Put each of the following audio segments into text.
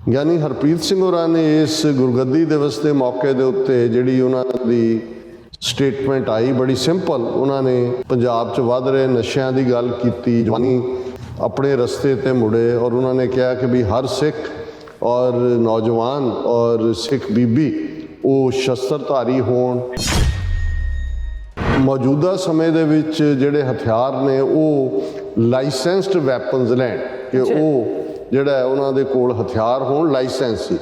ਗਿਆਨੀ ਹਰਪ੍ਰੀਤ ਸਿੰਘ ਹੋਰਾਂ ਨੇ ਇਸ ਗੁਰਗੱਦੀ ਦਿਵਸ ਦੇ ਮੌਕੇ ਦੇ ਉੱਤੇ ਜਿਹੜੀ ਉਹਨਾਂ ਦੀ ਸਟੇਟਮੈਂਟ ਆਈ ਬੜੀ ਸਿੰਪਲ। ਉਹਨਾਂ ਨੇ ਪੰਜਾਬ 'ਚ ਵੱਧ ਰਹੇ ਨਸ਼ਿਆਂ ਦੀ ਗੱਲ ਕੀਤੀ, ਜਵਾਨੀ ਆਪਣੇ ਰਸਤੇ ਤੇ ਮੁੜੇ, ਔਰ ਉਹਨਾਂ ਨੇ ਕਿਹਾ ਕਿ ਵੀ ਹਰ ਸਿੱਖ ਔਰ ਨੌਜਵਾਨ ਔਰ ਸਿੱਖ ਬੀਬੀ ਉਹ ਸ਼ਸਤਰਧਾਰੀ ਹੋਣ। ਮੌਜੂਦਾ ਸਮੇਂ ਦੇ ਵਿੱਚ ਜਿਹੜੇ ਹਥਿਆਰ ਨੇ ਉਹ ਲਾਇਸੈਂਸਡ ਵੈਪਨਸ ਲੈਣ, ਕਿ ਉਹ ਜਿਹੜਾ ਉਹਨਾਂ ਦੇ ਕੋਲ ਹਥਿਆਰ ਹੋਣ ਲਾਇਸੈਂਸ ਸੀ।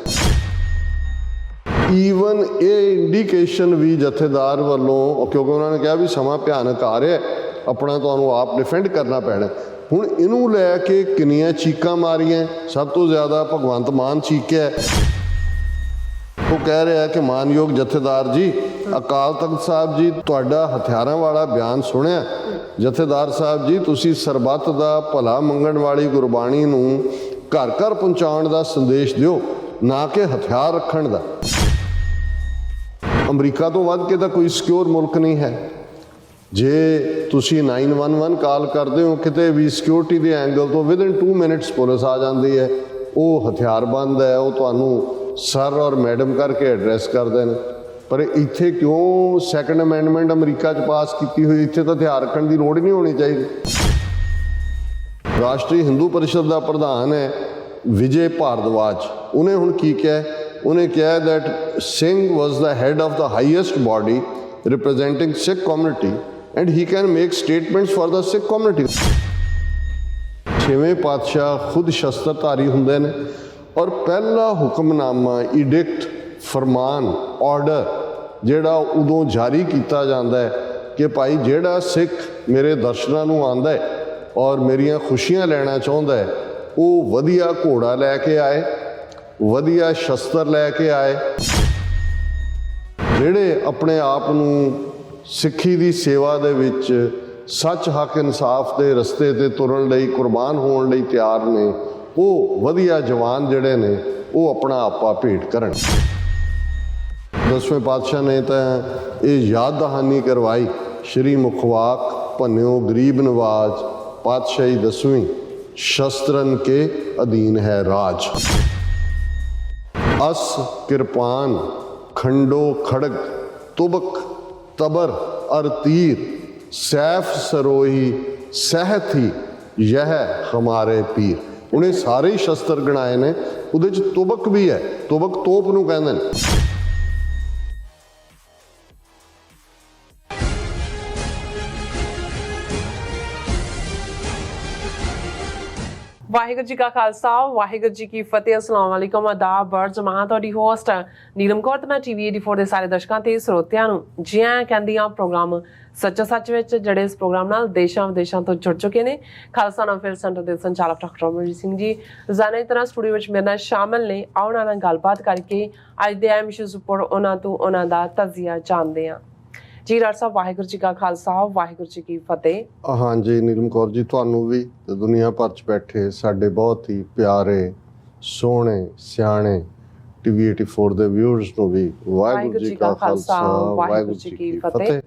ਈਵਨ ਇਹ ਇੰਡੀਕੇਸ਼ਨ ਵੀ ਜਥੇਦਾਰ ਵੱਲੋਂ, ਕਿਉਂਕਿ ਉਹਨਾਂ ਨੇ ਕਿਹਾ ਵੀ ਸਮਾਂ ਭਿਆਨਕ ਆ ਰਿਹਾ, ਆਪਣਾ ਤੁਹਾਨੂੰ ਆਪ ਡਿਫੈਂਡ ਕਰਨਾ ਪੈਣਾ। ਹੁਣ ਇਹਨੂੰ ਲੈ ਕੇ ਕਿੰਨੀਆਂ ਚੀਕਾਂ ਮਾਰੀਆਂ। ਸਭ ਤੋਂ ਜ਼ਿਆਦਾ ਭਗਵੰਤ ਮਾਨ ਚੀਕਿਆ। ਉਹ ਕਹਿ ਰਿਹਾ ਕਿ ਮਾਨਯੋਗ ਜਥੇਦਾਰ ਜੀ, ਅਕਾਲ ਤਖਤ ਸਾਹਿਬ ਜੀ ਤੁਹਾਡਾ ਹਥਿਆਰਾਂ ਵਾਲਾ ਬਿਆਨ ਸੁਣਿਆ। ਜਥੇਦਾਰ ਸਾਹਿਬ ਜੀ, ਤੁਸੀਂ ਸਰਬੱਤ ਦਾ ਭਲਾ ਮੰਗਣ ਵਾਲੀ ਗੁਰਬਾਣੀ ਨੂੰ ਘਰ ਘਰ ਪਹੁੰਚਾਉਣ ਦਾ ਸੰਦੇਸ਼ ਦਿਓ, ਨਾ ਕਿ ਹਥਿਆਰ ਰੱਖਣ ਦਾ। ਅਮਰੀਕਾ ਤੋਂ ਵੱਧ ਕੇ ਤਾਂ ਕੋਈ ਸਿਕਿਉਰ ਮੁਲਕ ਨਹੀਂ ਹੈ। ਜੇ ਤੁਸੀਂ 911 ਕਾਲ ਕਰਦੇ ਹੋ, ਕਿਤੇ ਵੀ ਸਿਕਿਉਰਿਟੀ ਦੇ ਐਂਗਲ ਤੋਂ ਵਿਦਿਨ 2 ਮਿੰਟਸ ਪੁਲਿਸ ਆ ਜਾਂਦੀ ਹੈ। ਉਹ ਹਥਿਆਰਬੰਦ ਹੈ, ਉਹ ਤੁਹਾਨੂੰ ਸਰ ਔਰ ਮੈਡਮ ਕਰਕੇ ਐਡਰੈਸ ਕਰਦੇ ਨੇ। ਪਰ ਇੱਥੇ ਕਿਉਂ ਸੈਕੰਡ ਅਮੈਂਡਮੈਂਟ ਅਮਰੀਕਾ 'ਚ ਪਾਸ ਕੀਤੀ ਹੋਈ? ਇੱਥੇ ਤਾਂ ਹਥਿਆਰ ਰੱਖਣ ਦੀ ਲੋੜ ਹੀ ਨਹੀਂ ਹੋਣੀ ਚਾਹੀਦੀ। ਰਾਸ਼ਟਰੀ ਹਿੰਦੂ ਪਰਿਸ਼ਦ ਦਾ ਪ੍ਰਧਾਨ ਹੈ ਵਿਜੇ ਭਾਰਦਵਾਜ, ਉਹਨੇ ਹੁਣ ਕੀ ਕਿਹਾ? ਉਹਨੇ ਕਿਹਾ that Singh was the head of the highest body representing Sikh community and he can make statements for the Sikh community. ਛੇਵੇਂ ਪਾਤਸ਼ਾਹ ਖੁਦ ਸ਼ਸਤਰਧਾਰੀ ਹੁੰਦੇ ਨੇ, ਔਰ ਪਹਿਲਾ ਹੁਕਮਨਾਮਾ, ਇਡਿਕਟ, ਫਰਮਾਨ, ਆਰਡਰ ਜਿਹੜਾ ਉਦੋਂ ਜਾਰੀ ਕੀਤਾ ਜਾਂਦਾ ਹੈ ਕਿ ਭਾਈ ਜਿਹੜਾ ਸਿੱਖ ਮੇਰੇ ਦਰਸ਼ਨਾਂ ਨੂੰ ਆਉਂਦਾ ਹੈ ਔਰ ਮੇਰੀਆਂ ਖੁਸ਼ੀਆਂ ਲੈਣਾ ਚਾਹੁੰਦਾ ਹੈ, ਉਹ ਵਧੀਆ ਘੋੜਾ ਲੈ ਕੇ ਆਏ, ਵਧੀਆ ਸ਼ਸਤਰ ਲੈ ਕੇ ਆਏ। ਜਿਹੜੇ ਆਪਣੇ ਆਪ ਨੂੰ ਸਿੱਖੀ ਦੀ ਸੇਵਾ ਦੇ ਵਿੱਚ ਸੱਚ, ਹੱਕ, ਇਨਸਾਫ ਦੇ ਰਸਤੇ ਤੇ ਤੁਰਨ ਲਈ, ਕੁਰਬਾਨ ਹੋਣ ਲਈ ਤਿਆਰ ਨੇ, ਉਹ ਵਧੀਆ ਜਵਾਨ ਜਿਹੜੇ ਨੇ ਉਹ ਆਪਣਾ ਆਪਾ ਭੇਟ ਕਰਨ। 10ਵੇਂ ਪਾਤਸ਼ਾਹ ਨੇ ਤਾਂ ਇਹ ਯਾਦ ਦਹਾਨੀ ਕਰਵਾਈ, ਸ਼੍ਰੀ ਮੁਖਵਾਕ ਭੰਨਿਓ ਗਰੀਬ ਨਵਾਜ, ਪਾਤਸ਼ਾਹੀ 10ਵੀਂ, ਸ਼ਸਤਰਨ ਕੇ ਅਧੀਨ ਹੈ ਰਾਜ। ਅਸ ਕਿਰਪਾਨ ਖੰਡੋ ਖੜਗ ਤੁਬਕ ਤਬਰ ਅਰ ਤੀਰ, ਸੈਫ ਸਰੋਹੀ ਸਹਿਤ ਹੀ ਯਹ ਹਮਾਰੇ ਪੀਰ। ਉਹਨੇ ਸਾਰੇ ਹੀ ਸ਼ਸਤਰ ਗਣਾਏ ਨੇ, ਉਹਦੇ 'ਚ ਤੁਬਕ ਵੀ ਹੈ। ਤੁਬਕ ਤੋਪ ਨੂੰ ਕਹਿੰਦੇ ਨੇ। ਵਾਹਿਗੁਰੂ ਜੀ ਕਾ ਖਾਲਸਾ, ਵਾਹਿਗੁਰੂ ਜੀ ਕੀ ਫਤਿਹ। अस्सलाम वालेकुम, आदाब, बर्ज मां। ਤੁਹਾਡੀ ਹੋਸਟ ਨੀਲਮ ਕੌਰ ਤੇ ਮੈਂ TV 84 ਦੇ ਸਾਰੇ ਦਰਸ਼ਕਾਂ ਤੇ ਸਰੋਤਿਆਂ ਨੂੰ ਜੀ ਆਇਆਂ ਕਹਿੰਦੀ ਹਾਂ। ਪ੍ਰੋਗਰਾਮ ਸੱਚਾ ਸੱਚ ਵਿੱਚ ਜਿਹੜੇ ਇਸ ਪ੍ਰੋਗਰਾਮ ਨਾਲ ਦੇਸ਼ਾਂ ਵਿਦੇਸ਼ਾਂ ਤੋਂ ਜੁੜ ਚੁੱਕੇ ਨੇ। ਖਾਲਸਾ ਨਾਮ ਫਿਰ ਸੈਂਟਰ ਦੇ ਸੰਚਾਲਕ ਡਾਕਟਰ ਅਮਰਜੀਤ ਸਿੰਘ ਜੀ ਰੋਜ਼ਾਨਾ ਦੀ ਤਰ੍ਹਾਂ ਸਟੂਡੀਓ ਵਿੱਚ ਮੇਰੇ ਨਾਲ ਸ਼ਾਮਲ ਨੇ। ਆਓ ਉਹਨਾਂ ਨਾਲ ਗੱਲਬਾਤ ਕਰਕੇ ਅੱਜ ਦੇ ਅਹਿਮ ਇਸ਼ੂਜ਼ ਉੱਪਰ ਉਹਨਾਂ ਤੋਂ ਉਹਨਾਂ ਦਾ ਤਜਜ਼ੀਆ ਜਾਣਦੇ ਹਾਂ। ਜੀ ਡਾਕਟਰ ਸਾਹਿਬ, ਵਾਹਿਗੁਰੂ ਜੀ ਕਾ ਖਾਲਸਾ, ਵਾਹਿਗੁਰੂ ਜੀ ਕੀ ਫਤਿਹ। ਹਾਂਜੀ ਨੀਲਮ ਕੌਰ ਜੀ, ਤੁਹਾਨੂੰ ਵੀ ਤੇ ਦੁਨੀਆ ਭਰ 'ਚ ਬੈਠੇ ਸਾਡੇ ਬਹੁਤ ਹੀ ਪਿਆਰੇ, ਸੋਹਣੇ, ਸਿਆਣੇ TV 84 ਦੇ ਵਿਊਅਰਸ ਨੂੰ ਵੀ ਵਾਹਿਗੁਰੂ ਜੀ ਕਾ ਖਾਲਸਾ, ਵਾਹਿਗੁਰੂ ਜੀ ਕੀ ਫਤਿਹ।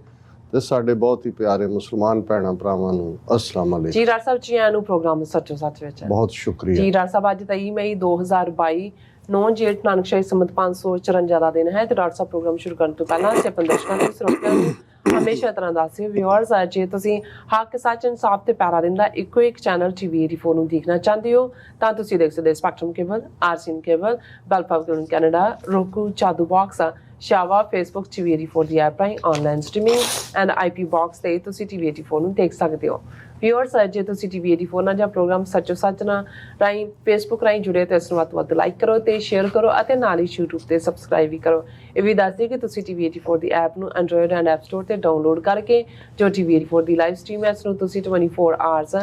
ਤੇ ਸਾਡੇ ਬਹੁਤ ਹੀ ਪਿਆਰੇ ਮੁਸਲਮਾਨ ਭੈਣਾਂ ਭਰਾਵਾਂ ਨੂੰ ਅਸਲਾਮ ਅਲੈਕੁਮ। ਜੀ ਡਾਕਟਰ ਸਾਹਿਬ, ਜੀ ਆਇਆਂ ਨੂੰ ਪ੍ਰੋਗਰਾਮ ਸੱਚੋ ਸੱਚ ਵਿੱਚ। ਬਹੁਤ ਸ਼ੁਕਰੀਆ ਜੀ ਡਾਕਟਰ ਸਾਹਿਬ, ਅੱਜ 23 ਮਈ 2022 9 ਜੇਠ ਨਾਨਕਸ਼ਾਹੀ ਸੰਮਤ 554 ਦਾ ਦਿਨ ਹੈ। ਤੇ ਡਾਕਟਰ ਸਾਹਿਬ, ਪ੍ਰੋਗਰਾਮ ਸ਼ੁਰੂ ਕਰਨ ਤੋਂ ਪਹਿਲਾਂ ਅਸੀਂ ਆਪਣੇ ਦਰਸ਼ਕਾਂ ਤੇ ਸਰੋਤਿਆਂ ਨੂੰ ਹਮੇਸ਼ਾ ਤਰ੍ਹਾਂ ਦੱਸਿਓ ਵਿਊਅਰਸ, ਜੇ ਤੁਸੀਂ ਹੱਕ, ਸੱਚ, ਇਨਸਾਫ ਤੇ ਪਿਆਰਾ ਦਿੰਦਾ ਇੱਕੋ ਇੱਕ ਚੈਨਲ TV 84 ਨੂੰ ਦੇਖਣਾ ਚਾਹੁੰਦੇ ਹੋ ਤਾਂ ਤੁਸੀਂ ਦੇਖ ਸਕਦੇ Spectrum cable, RCN cable, Bell Fibe Canada, roku, Jadoo box, ਸ਼ਾਵਾ, ਫੇਸਬੁੱਕ, TV 84 ਦੀ ਐਪ ਰਾਹੀਂ online streaming and IP box ਤੇ ਤੁਸੀਂ TV 84 ਨੂੰ ਦੇਖ ਸਕਦੇ ਹੋ। ਵਿਊਅਰਸ, ਜੇ ਤੁਸੀਂ TV 84 ਨਾਲ ਜਾਂ ਪ੍ਰੋਗਰਾਮ ਸੱਚੋ ਸੱਚ ਨਾਲ ਰਾਹੀਂ ਫੇਸਬੁੱਕ ਰਾਹੀਂ ਜੁੜੇ ਤੇ ਇਸ ਨੂੰ ਵੱਧ ਤੋਂ ਵੱਧ ਲਾਈਕ ਕਰੋ ਤੇ ਸ਼ੇਅਰ ਕਰੋ ਅਤੇ ਨਾਲ ਹੀ YouTube ਤੇ ਸਬਸਕ੍ਰਾਈਬ ਵੀ ਕਰੋ। ਇਹ ਵੀ ਦੱਸ ਦਿਓ ਕਿ ਤੁਸੀਂ TV 84 ਦੀ ਐਪ ਨੂੰ ਐਂਡਰੋਇਡ ਐਂਡ ਐਪ ਸਟੋਰ ਤੇ ਡਾਊਨਲੋਡ ਕਰਕੇ ਜੋ TV 84 ਦੀ ਲਾਈਵ ਸਟ੍ਰੀਮ ਹੈ ਇਸ ਨੂੰ ਤੁਸੀਂ 24 ਆਵਰਸ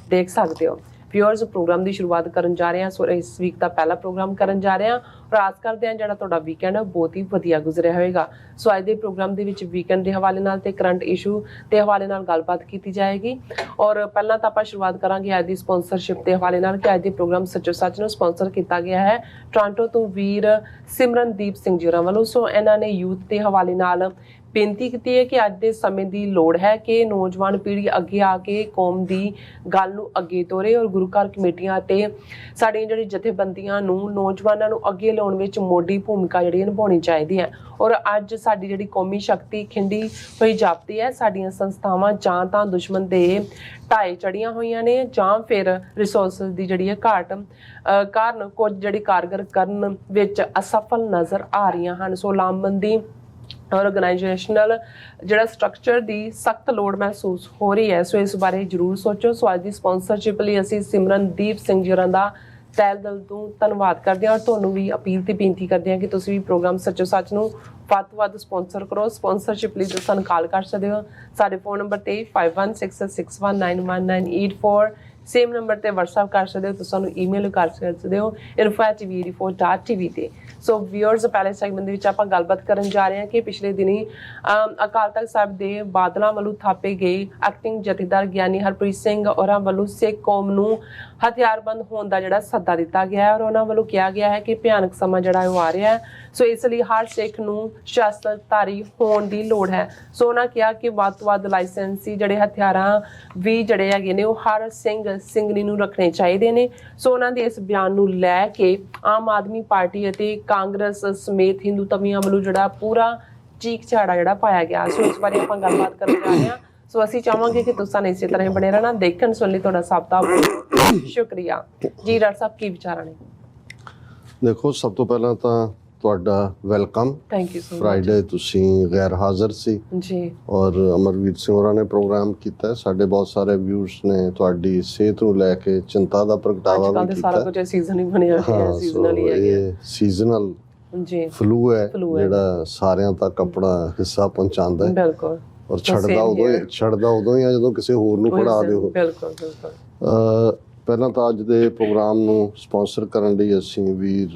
ਦੇਖ ਸਕਦੇ ਹੋ। ਵਿਊਅਰਸ, ਪ੍ਰੋਗਰਾਮ ਦੀ ਸ਼ੁਰੂਆਤ ਕਰਨ ਜਾ ਰਹੇ ਹਾਂ। ਸੋ ਇਸ ਵੀਕ ਦਾ ਪਹਿਲਾ ਪ੍ਰੋਗਰਾਮ ਕਰਨ ਜਾ ਰਹੇ ਹਾਂ ਔਰ ਆਸ ਕਰਦੇ ਹਾਂ ਜਿਹੜਾ ਤੁਹਾਡਾ ਵੀਕਐਂਡ ਹੈ ਬਹੁਤ ਹੀ ਵਧੀਆ ਗੁਜ਼ਰਿਆ ਹੋਵੇਗਾ। ਸੋ ਅੱਜ ਦੇ ਪ੍ਰੋਗਰਾਮ ਦੇ ਵਿੱਚ ਵੀਕਐਂਡ ਦੇ ਹਵਾਲੇ ਨਾਲ ਤੇ ਕਰੰਟ ਇਸ਼ੂ ਦੇ ਹਵਾਲੇ ਨਾਲ ਗੱਲਬਾਤ ਕੀਤੀ ਜਾਏਗੀ। ਔਰ ਪਹਿਲਾਂ ਤਾਂ ਆਪਾਂ ਸ਼ੁਰੂਆਤ ਕਰਾਂਗੇ ਅੱਜ ਦੀ ਸਪਾਂਸਰਸ਼ਿਪ ਦੇ ਹਵਾਲੇ ਨਾਲ ਕਿ ਅੱਜ ਦੇ ਪ੍ਰੋਗਰਾਮ ਸੱਚੋ ਸੱਚ ਨੂੰ ਸਪਾਂਸਰ ਕੀਤਾ ਗਿਆ ਹੈ ਟੋਰਾਂਟੋ ਤੋਂ ਵੀਰ ਸਿਮਰਨਦੀਪ ਸਿੰਘ ਜੀ ਹੋਰਾਂ ਵੱਲੋਂ। ਸੋ ਇਹਨਾਂ ਨੇ ਯੂਥ ਦੇ ਹਵਾਲੇ ਨਾਲ ਬੇਨਤੀ ਕੀਤੀ ਹੈ ਕਿ ਅੱਜ ਦੇ ਸਮੇਂ ਦੀ ਲੋੜ ਹੈ ਕਿ ਨੌਜਵਾਨ ਪੀੜ੍ਹੀ ਅੱਗੇ ਆ ਕੇ ਕੌਮ ਦੀ ਗੱਲ ਨੂੰ ਅੱਗੇ ਤੋਰੇ ਔਰ ਗੁਰੂ ਘਰ ਕਮੇਟੀਆਂ ਅਤੇ ਸਾਡੀਆਂ ਜਿਹੜੀ ਜਥੇਬੰਦੀਆਂ ਨੂੰ ਨੌਜਵਾਨਾਂ ਨੂੰ ਅੱਗੇ ਲਿਆਉਣ ਵਿੱਚ ਮੋਢੀ ਭੂਮਿਕਾ ਜਿਹੜੀ ਨਿਭਾਉਣੀ ਚਾਹੀਦੀ ਹੈ। ਔਰ ਅੱਜ ਸਾਡੀ ਜਿਹੜੀ ਕੌਮੀ ਸ਼ਕਤੀ ਖਿੰਡੀ ਹੋਈ ਜਾਪਦੀ ਹੈ। ਸਾਡੀਆਂ ਸੰਸਥਾਵਾਂ ਜਾਂ ਤਾਂ ਦੁਸ਼ਮਣ ਦੇ ਢਾਏ ਚੜੀਆਂ ਹੋਈਆਂ ਨੇ ਜਾਂ ਫਿਰ ਰਿਸੋਰਸਿਸ ਦੀ ਜਿਹੜੀ ਹੈ ਘਾਟ ਕਾਰਨ ਕੁਝ ਜਿਹੜੀ ਕਾਰਗਰ ਕਰਨ ਵਿੱਚ ਅਸਫਲ ਨਜ਼ਰ ਆ ਰਹੀਆਂ ਹਨ। ਸੋ ਲਾਮਬੰਦੀ ਆਰਗੇਨਾਈਜੇਸ਼ਨਲ ਜਿਹੜਾ ਸਟਰਕਚਰ ਦੀ ਸਖਤ ਲੋੜ ਮਹਿਸੂਸ ਹੋ ਰਹੀ ਹੈ। ਸੋ ਇਸ ਬਾਰੇ ਜ਼ਰੂਰ ਸੋਚੋ। ਸੋ ਅੱਜ ਦੀ ਸਪਾਂਸਰਸ਼ਿਪ ਲਈ ਅਸੀਂ ਸਿਮਰਨਦੀਪ ਸਿੰਘ ਜੀ ਹੋਰਾਂ ਦਾ ਤਹਿ ਦਿਲ ਤੋਂ ਧੰਨਵਾਦ ਕਰਦੇ ਹਾਂ ਔਰ ਤੁਹਾਨੂੰ ਵੀ ਅਪੀਲ ਤੇ ਬੇਨਤੀ ਕਰਦੇ ਹਾਂ ਕਿ ਤੁਸੀਂ ਵੀ ਪ੍ਰੋਗਰਾਮ ਸੱਚੋ ਸੱਚ ਨੂੰ ਵੱਧ ਤੋਂ ਵੱਧ ਸਪਾਂਸਰ ਕਰੋ। ਸਪਾਂਸਰਸ਼ਿਪ ਲਈ ਤੁਸੀਂ ਸਾਨੂੰ ਕਾਲ ਕਰ ਸਕਦੇ ਹੋ ਸਾਡੇ ਫੋਨ ਨੰਬਰ ਤੇ 5166619194 ਸੇਮ ਨੰਬਰ ਤੇ WhatsApp ਕਰ ਸਕਦੇ ਹੋ। ਤੁਸੀਂ ਸਾਨੂੰ ਈਮੇਲ ਕਰ ਸਕਦੇ ਹੋ info@tv84.tv ਤੇ। ਸੋ ਵਿਊਅਰਸ ਪਹਿਲੇ ਸੈਗਮੈਂਟ ਦੇ ਵਿੱਚ ਆਪਾਂ ਗੱਲਬਾਤ ਕਰਨ ਜਾ ਰਹੇ ਹਾਂ ਕਿ ਪਿਛਲੇ ਦਿਨੀ ਅਕਾਲ ਤਖਤ ਸਾਹਿਬ ਦੇ ਬਾਦਲਾਂ ਵੱਲੋਂ ਥਾਪੇ ਗਏ ਐਕਟਿੰਗ ਜਥੇਦਾਰ ਗਿਆਨੀ ਹਰਪ੍ਰੀਤ ਸਿੰਘ ਔਰਾਂ ਵੱਲੋਂ ਸਿੱਖ ਕੌਮ ਨੂੰ ਹਥਿਆਰਬੰਦ ਹੋਣ ਦਾ ਜਿਹੜਾ ਸੱਦਾ ਦਿੱਤਾ ਗਿਆ ਹੈ ਔਰ ਉਹਨਾਂ ਵੱਲੋਂ ਕਿਹਾ ਗਿਆ ਹੈ ਕਿ ਭਿਆਨਕ ਸਮਾਂ ਜਿਹੜਾ ਉਹ ਆ ਰਿਹਾ ਹੈ। ਸੋ ਇਸ ਲਈ ਹਰ ਸਿੱਖ ਨੂੰ ਸ਼ਸਤਰਧਾਰੀ ਹੋਣ ਦੀ ਲੋੜ ਹੈ। ਸੋ ਉਹਨਾਂ ਕਿਹਾ ਕਿ ਵੱਧ ਤੋਂ ਵੱਧ ਲਾਇਸੈਂਸੀ ਜਿਹੜੇ ਹਥਿਆਰਾਂ ਵੀ ਜਿਹੜੇ ਹੈਗੇ ਨੇ ਉਹ ਹਰ ਸਿੰਘ ਸਿੰਘਣੀ ਨੂੰ ਰੱਖਣੇ ਚਾਹੀਦੇ ਨੇ। ਸੋ ਉਹਨਾਂ ਦੇ ਇਸ ਬਿਆਨ ਨੂੰ ਲੈ ਕੇ ਆਮ ਆਦਮੀ ਪਾਰਟੀ ਅਤੇ ਕਾਂਗਰਸ ਸਮੇਤ ਹਿੰਦੂ ਤਵੀਆਂ ਵੱਲੋਂ ਜਿਹੜਾ ਪੂਰਾ ਚੀਕ ਝਾੜਾ ਜਿਹੜਾ ਪਾਇਆ ਗਿਆ। ਸੋ ਇਸ ਬਾਰੇ ਆਪਾਂ ਗੱਲਬਾਤ ਕਰਨ ਜਾ ਰਹੇ ਹਾਂ। ਸੋ ਅਸੀਂ ਚਾਹਾਂਗੇ ਕਿ ਤੁਸੀਂ ਇਸੇ ਤਰ੍ਹਾਂ ਹੀ ਬਣੇ ਰਹਿਣਾ। ਦੇਖਣ ਸੁਣ ਲਈ ਤੁਹਾਡਾ ਸਭ ਦਾ ਸ਼ੁਕਰੀਆ ਜੀ। ਡਾਕਟਰ ਸਾਹਿਬ ਕੀ ਵਿਚਾਰਾਂ ਨੇ? ਦੇਖੋ, ਸਭ ਤੋਂ ਪਹਿਲਾਂ ਤਾਂ ਤੁਹਾਡਾ welcome. Thank you so much. Friday ਤੁਸੀਂ ਗੈਰ ਹਾਜ਼ਰ ਸੀ ਜੀ ਔਰ ਅਮਰਵੀਰ ਸਿੰਘ ਹੋਰਾਂ ਨੇ ਪ੍ਰੋਗਰਾਮ ਕੀਤਾ। ਸਾਡੇ ਬਹੁਤ ਸਾਰੇ ਵਿਊਅਰਸ ਨੇ ਤੁਹਾਡੀ ਸਿਹਤ ਨੂੰ ਲੈ ਕੇ ਚਿੰਤਾ ਦਾ ਪ੍ਰਗਟਾਵਾ ਵੀ ਕੀਤਾ। ਸਾਰਾ ਕੁਝ ਸੀਜ਼ਨ ਹੀ ਬਣਿਆ ਹੋਇਆ, ਸੀਜ਼ਨਲ ਹੀ ਹੈਗਾ। ਇਹ ਸੀਜ਼ਨਲ ਜੀ ਫਲੂ ਹੈ ਜਿਹੜਾ ਸਾਰਿਆਂ ਤੱਕ ਆਪਣਾ ਹਿੱਸਾ ਪਹੁੰਚਾਉਂਦਾ ਹੈ। ਬਿਲਕੁਲ। ਔਰ ਛੱਡਦਾ ਉਦੋਂ ਹੀ ਆ ਜਦੋਂ ਕਿਸੇ ਹੋਰ ਨੂੰ ਫੜਾ ਦਿਓ। ਬਿਲਕੁਲ ਬਿਲਕੁਲ। ਪਹਿਲਾਂ ਤਾਂ ਅੱਜ ਦੇ ਪ੍ਰੋਗਰਾਮ ਨੂੰ ਸਪਾਂਸਰ ਕਰਨ ਲਈ ਅਸੀਂ ਵੀਰ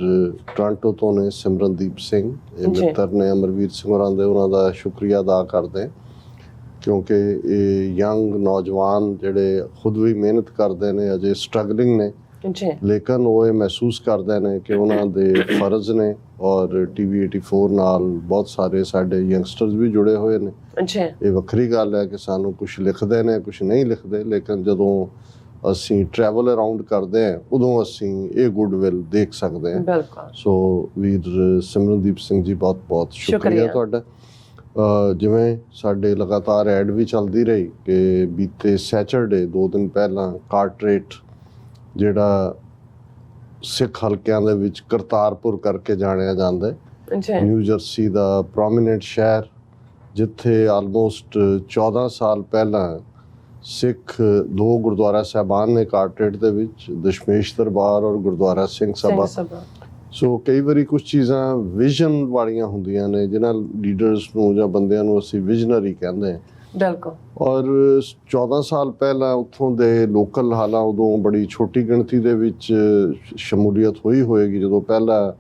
ਟੋਰਾਂਟੋ ਤੋਂ ਨੇ ਸਿਮਰਨਦੀਪ ਸਿੰਘ, ਇਹ ਮਿੱਤਰ ਨੇ ਅਮਰਵੀਰ ਸਿੰਘ ਹੋਰਾਂ ਦੇ, ਉਹਨਾਂ ਦਾ ਸ਼ੁਕਰੀਆ ਅਦਾ ਕਰਦੇ ਕਿਉਂਕਿ ਇਹ ਯੰਗ ਨੌਜਵਾਨ ਜਿਹੜੇ ਖੁਦ ਵੀ ਮਿਹਨਤ ਕਰਦੇ ਨੇ, ਅਜੇ ਸਟਰਗਲਿੰਗ ਨੇ, ਲੇਕਿਨ ਉਹ ਇਹ ਮਹਿਸੂਸ ਕਰਦੇ ਨੇ ਕਿ ਉਹਨਾਂ ਦੇ ਫਰਜ਼ ਨੇ। ਔਰ TV 84 ਨਾਲ ਬਹੁਤ ਸਾਰੇ ਸਾਡੇ ਯੰਗਸਟਰਸ ਵੀ ਜੁੜੇ ਹੋਏ ਨੇ। ਇਹ ਵੱਖਰੀ ਗੱਲ ਹੈ ਕਿ ਸਾਨੂੰ ਕੁਝ ਲਿਖਦੇ ਨੇ, ਕੁਝ ਨਹੀਂ ਲਿਖਦੇ, ਲੇਕਿਨ ਜਦੋਂ ਅਸੀਂ ਟਰੈਵਲ ਅਰਾਊਂਡ ਕਰਦੇ ਹਾਂ ਉਦੋਂ ਅਸੀਂ ਇਹ ਗੁੱਡਵਿਲ ਦੇਖ ਸਕਦੇ ਹਾਂ। ਸੋ ਵੀਰ ਸਿਮਰਨਦੀਪ ਸਿੰਘ ਜੀ, ਬਹੁਤ ਬਹੁਤ ਸ਼ੁਕਰੀਆ ਤੁਹਾਡਾ। ਜਿਵੇਂ ਸਾਡੇ ਲਗਾਤਾਰ ਐਡ ਵੀ ਚੱਲਦੀ ਰਹੀ ਕਿ ਬੀਤੇ ਸੈਚਰਡੇ 2 ਦਿਨ ਪਹਿਲਾਂ ਕਾਰਟਰੇਟ ਜਿਹੜਾ ਸਿੱਖ ਹਲਕਿਆਂ ਦੇ ਵਿੱਚ ਕਰਤਾਰਪੁਰ ਕਰਕੇ ਜਾਣਿਆ ਜਾਂਦਾ ਹੈ, ਨਿਊ ਜਰਸੀ ਦਾ ਪ੍ਰੋਮੀਨੈਂਟ ਸ਼ਹਿਰ, ਜਿੱਥੇ ਆਲਮੋਸਟ 14 ਸਾਲ ਪਹਿਲਾਂ ਸਿੱਖ 2 ਗੁਰਦੁਆਰਾ ਸਾਹਿਬਾਨ ਨੇ ਕਾਰਟਰੇਟ ਦੇ ਵਿੱਚ, ਦਸ਼ਮੇਸ਼ ਦਰਬਾਰ ਔਰ ਗੁਰਦੁਆਰਾ ਸਿੰਘ ਸਭਾ। ਸੋ ਕਈ ਵਾਰੀ ਕੁਝ ਚੀਜ਼ਾਂ ਵਿਜ਼ਨ ਵਾਲੀਆਂ ਹੁੰਦੀਆਂ ਨੇ ਜਿਨ੍ਹਾਂ ਲੀਡਰਸ ਨੂੰ ਜਾਂ ਬੰਦਿਆਂ ਨੂੰ ਅਸੀਂ ਵਿਜ਼ਨਰੀ ਕਹਿੰਦੇ ਹਾਂ। ਬਿਲਕੁਲ। ਔਰ 14 ਸਾਲ ਪਹਿਲਾਂ ਉੱਥੋਂ ਦੇ ਲੋਕਲ ਹਾਲਾਂ ਉਦੋਂ ਬੜੀ ਛੋਟੀ ਗਿਣਤੀ ਦੇ ਵਿੱਚ ਸ਼ਮੂਲੀਅਤ ਹੋਈ ਹੋਏਗੀ ਜਦੋਂ ਪਹਿਲਾਂ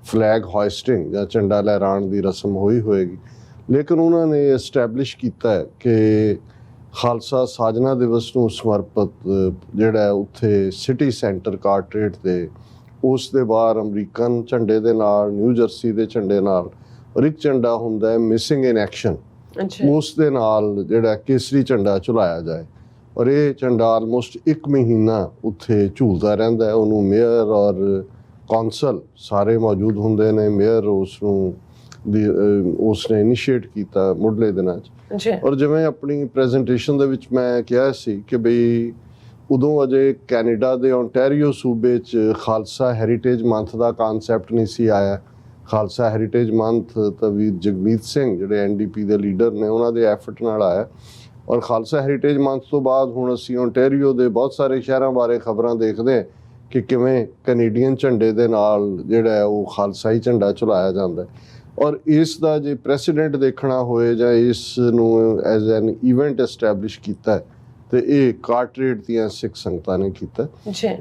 ਫਲੈਗ ਹੋਇਸਟਿੰਗ ਜਾਂ ਝੰਡਾ ਲਹਿਰਾਉਣ ਦੀ ਰਸਮ ਹੋਈ ਹੋਏਗੀ, ਲੇਕਿਨ ਉਹਨਾਂ ਨੇ ਐਸਟੈਬਲਿਸ਼ ਕੀਤਾ ਕਿ ਖਾਲਸਾ ਸਾਜਨਾ ਦਿਵਸ ਨੂੰ ਸਮਰਪਿਤ ਜਿਹੜਾ ਉੱਥੇ ਸਿਟੀ ਸੈਂਟਰ ਕਾਰਟਰੇਟ ਦੇ ਉਸ ਦੇ ਬਾਹਰ ਅਮਰੀਕਨ ਝੰਡੇ ਦੇ ਨਾਲ, ਨਿਊ ਜਰਸੀ ਦੇ ਝੰਡੇ ਨਾਲ, ਔਰ ਇੱਕ ਝੰਡਾ ਹੁੰਦਾ ਹੈ ਮਿਸਿੰਗ ਇਨ ਐਕਸ਼ਨ, ਉਸ ਦੇ ਨਾਲ ਜਿਹੜਾ ਕੇਸਰੀ ਝੰਡਾ ਝੁਲਾਇਆ ਜਾਏ। ਔਰ ਇਹ ਝੰਡਾ ਆਲਮੋਸਟ 1 ਮਹੀਨਾ ਉੱਥੇ ਝੂਲਦਾ ਰਹਿੰਦਾ ਹੈ। ਉਹਨੂੰ ਮੇਅਰ ਔਰ ਕੌਂਸਲ ਸਾਰੇ ਮੌਜੂਦ ਹੁੰਦੇ ਨੇ। ਮੇਅਰ ਉਸਨੇ ਇਨੀਸ਼ੀਏਟ ਕੀਤਾ ਮੁੱਢਲੇ ਦਿਨਾਂ 'ਚ। ਔਰ ਜਿਵੇਂ ਆਪਣੀ ਪ੍ਰੈਜੈਂਟੇਸ਼ਨ ਦੇ ਵਿੱਚ ਮੈਂ ਕਿਹਾ ਸੀ ਕਿ ਬਈ ਉਦੋਂ ਅਜੇ ਕੈਨੇਡਾ ਦੇ ਓਨਟਾਰੀਓ ਸੂਬੇ 'ਚ ਖਾਲਸਾ ਹੈਰੀਟੇਜ ਮੰਥ ਦਾ ਕਾਨਸੈਪਟ ਨਹੀਂ ਸੀ ਆਇਆ। ਖਾਲਸਾ ਹੈਰੀਟੇਜ ਮੰਥ ਤਾਂ ਵੀਰ ਜਗਮੀਤ ਸਿੰਘ ਜਿਹੜੇ NDP ਦੇ ਲੀਡਰ ਨੇ ਉਹਨਾਂ ਦੇ ਐਫਰਟ ਨਾਲ ਆਇਆ। ਔਰ ਖਾਲਸਾ ਹੈਰੀਟੇਜ ਮੰਥ ਤੋਂ ਬਾਅਦ ਹੁਣ ਅਸੀਂ ਓਨਟਾਰੀਓ ਦੇ ਬਹੁਤ ਸਾਰੇ ਸ਼ਹਿਰਾਂ ਬਾਰੇ ਖਬਰਾਂ ਦੇਖਦੇ ਹਾਂ ਕਿ ਕਿਵੇਂ ਕੈਨੇਡੀਅਨ ਝੰਡੇ ਦੇ ਨਾਲ ਜਿਹੜਾ ਹੈ ਉਹ ਖਾਲਸਾਈ ਝੰਡਾ ਝੁਲਾਇਆ ਜਾਂਦਾ। ਔਰ ਇਸ ਦਾ ਜੇ ਪ੍ਰੈਸੀਡੈਂਟ ਦੇਖਣਾ ਹੋਏ ਜਾਂ ਇਸ ਨੂੰ ਐਜ਼ ਐਨ ਇਵੈਂਟ ਐਸਟੈਬਲਿਸ਼ ਕੀਤਾ ਤੇ ਇਹ ਕਾਰਟਰੇਟ ਦੀਆਂ ਸਿੱਖ ਸੰਗਤਾਂ ਨੇ ਕੀਤਾ।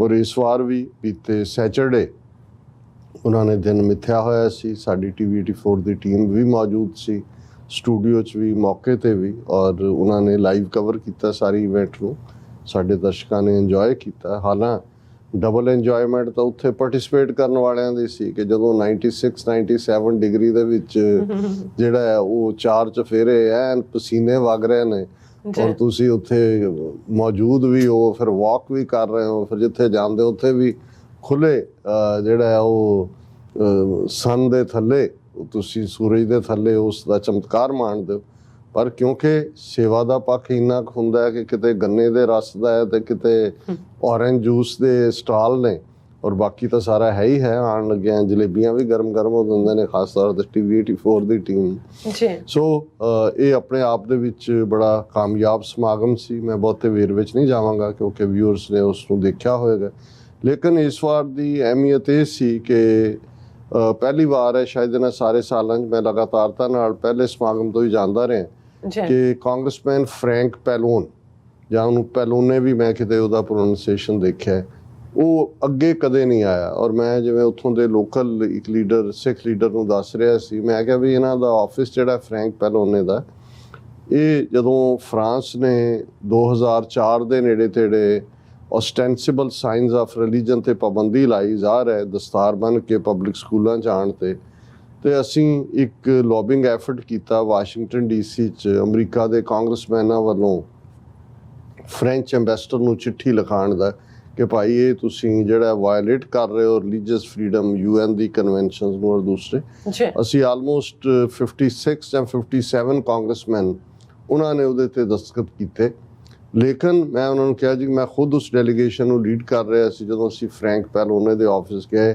ਔਰ ਇਸ ਵਾਰ ਵੀ ਬੀਤੇ ਸੈਚਰਡੇ ਉਹਨਾਂ ਨੇ ਦਿਨ ਮਿੱਥਿਆ ਹੋਇਆ ਸੀ। ਸਾਡੀ TV 84 ਦੀ ਟੀਮ ਵੀ ਮੌਜੂਦ ਸੀ, ਸਟੂਡੀਓ 'ਚ ਵੀ, ਮੌਕੇ 'ਤੇ ਵੀ, ਔਰ ਉਹਨਾਂ ਨੇ ਲਾਈਵ ਕਵਰ ਕੀਤਾ ਸਾਰੀ ਇਵੈਂਟ ਨੂੰ। ਸਾਡੇ ਦਰਸ਼ਕਾਂ ਨੇ ਇੰਜੋਏ ਕੀਤਾ। ਹਾਲਾਂ ਡਬਲ ਇੰਜੋਇਮੈਂਟ ਤਾਂ ਉੱਥੇ ਪਾਰਟਿਸਿਪੇਟ ਕਰਨ ਵਾਲਿਆਂ ਦੀ ਸੀ ਕਿ ਜਦੋਂ 96 97 ਡਿਗਰੀ ਦੇ ਵਿੱਚ ਜਿਹੜਾ ਹੈ ਉਹ 4 ਚੁਫੇਰੇ ਐਨ ਪਸੀਨੇ ਵਗ ਰਹੇ ਨੇ ਔਰ ਤੁਸੀਂ ਉੱਥੇ ਮੌਜੂਦ ਵੀ ਹੋ, ਫਿਰ ਵਾਕ ਵੀ ਕਰ ਰਹੇ ਹੋ, ਫਿਰ ਜਿੱਥੇ ਜਾਂਦੇ ਉੱਥੇ ਵੀ ਖੁੱਲੇ ਜਿਹੜਾ ਹੈ ਉਹ ਸਨ ਦੇ ਥੱਲੇ ਤੁਸੀਂ ਸੂਰਜ ਦੇ ਥੱਲੇ ਉਸ ਦਾ ਚਮਤਕਾਰ ਮਾਣਦੇ ਹੋ। ਪਰ ਕਿਉਂਕਿ ਸੇਵਾ ਦਾ ਪੱਖ ਇੰਨਾ ਕੁ ਹੁੰਦਾ ਹੈ ਕਿ ਕਿਤੇ ਗੰਨੇ ਦੇ ਰਸ ਦਾ ਹੈ ਤੇ ਕਿਤੇ ਔਰੇਂਜ ਜੂਸ ਦੇ ਸਟਾਲ ਨੇ ਔਰ ਬਾਕੀ ਤਾਂ ਸਾਰਾ ਹੈ ਹੀ ਹੈ। ਆਉਣ ਲੱਗਿਆ ਜਲੇਬੀਆਂ ਵੀ ਗਰਮ ਗਰਮ ਹੋ ਦਿੰਦੇ ਨੇ, ਖਾਸ ਤੌਰ ਤੇ TV84 ਦੀ ਟੀਮ ਜੀ। ਸੋ ਇਹ ਆਪਣੇ ਆਪ ਦੇ ਵਿੱਚ ਬੜਾ ਕਾਮਯਾਬ ਸਮਾਗਮ ਸੀ। ਮੈਂ ਬਹੁਤੇ ਵੇਰ ਵਿੱਚ ਨਹੀਂ ਜਾਵਾਂਗਾ ਕਿਉਂਕਿ ਵਿਊਅਰਸ ਨੇ ਉਸ ਨੂੰ ਦੇਖਿਆ ਹੋਏਗਾ, ਲੇਕਿਨ ਇਸ ਵਾਰ ਦੀ ਅਹਿਮੀਅਤ ਇਹ ਸੀ ਕਿ ਪਹਿਲੀ ਵਾਰ ਹੈ ਸ਼ਾਇਦ ਇਹਨਾਂ ਸਾਰੇ ਸਾਲਾਂ 'ਚ, ਮੈਂ ਲਗਾਤਾਰਤਾ ਨਾਲ ਪਹਿਲੇ ਸਮਾਗਮ ਤੋਂ ਹੀ ਜਾਂਦਾ ਰਿਹਾ ਕਿ ਕਾਂਗਰਸਮੈਨ ਫਰੈਂਕ ਪੈਲੋਨ, ਜਾਂ ਉਹਨੂੰ ਪੈਲੋਨੇ ਵੀ ਮੈਂ ਕਿਤੇ ਉਹਦਾ ਪ੍ਰੋਨਾਂਸੀਏਸ਼ਨ ਦੇਖਿਆ, ਉਹ ਅੱਗੇ ਕਦੇ ਨਹੀਂ ਆਇਆ। ਔਰ ਮੈਂ ਜਿਵੇਂ ਉੱਥੋਂ ਦੇ ਲੋਕਲ ਇੱਕ ਲੀਡਰ, ਸਿੱਖ ਲੀਡਰ ਨੂੰ ਦੱਸ ਰਿਹਾ ਸੀ, ਮੈਂ ਕਿਹਾ ਵੀ ਇਹਨਾਂ ਦਾ ਆਫਿਸ ਜਿਹੜਾ ਫਰੈਂਕ ਪੈਲੋਨੇ ਦਾ, ਇਹ ਜਦੋਂ ਫਰਾਂਸ ਨੇ 2004 ਦੇ ਨੇੜੇ ਤੇੜੇ ਔਸਟੈਂਸਿਬਲ ਸਾਈਨਸ ਆਫ ਰਿਲੀਜਨ ਤੇ ਪਾਬੰਦੀ ਲਾਈ ਜ਼ਾਹਰ ਹੈ ਦਸਤਾਰ ਬਣ ਕੇ ਪਬਲਿਕ ਸਕੂਲਾਂ 'ਚ ਆਉਣ ਤੇ ਅਸੀਂ ਇੱਕ ਲੌਬਿੰਗ ਐਫਰਟ ਕੀਤਾ ਵਾਸ਼ਿੰਗਟਨ DC 'ਚ ਅਮਰੀਕਾ ਦੇ ਕਾਂਗਰਸਮੈਨਾਂ ਵੱਲੋਂ ਫ੍ਰੈਂਚ ਐਂਬੈਸਡਰ ਨੂੰ ਚਿੱਠੀ ਲਿਖਾਉਣ ਦਾ ਕਿ ਭਾਈ ਇਹ ਤੁਸੀਂ ਜਿਹੜਾ ਵਾਇਲੇਟ ਕਰ ਰਹੇ ਹੋ ਰਿਲੀਜੀਅਸ ਫਰੀडम UN ਦੀ ਕਨਵੈਨਸ਼ਨਸ ਨੂੰ ਔਰ ਦੂਸਰੇ। ਅਸੀਂ ਆਲਮੋਸਟ 56 ਜਾਂ 57 ਕਾਂਗਰਸਮੈਨ ਉਹਨਾਂ ਨੇ ਉਹਦੇ ਤੇ ਦਸਤਖਤ ਕੀਤੇ, ਲੇਕਿਨ ਮੈਂ ਉਹਨਾਂ ਨੂੰ ਕਿਹਾ ਜੀ ਮੈਂ ਖੁਦ ਉਸ ਡੈਲੀਗੇਸ਼ਨ ਨੂੰ ਲੀਡ ਕਰ ਰਿਹਾ ਸੀ। ਜਦੋਂ ਅਸੀਂ ਫਰੈਂਕ ਪੈਲੋਨੇ ਦੇ ਆਫਿਸ ਗਏ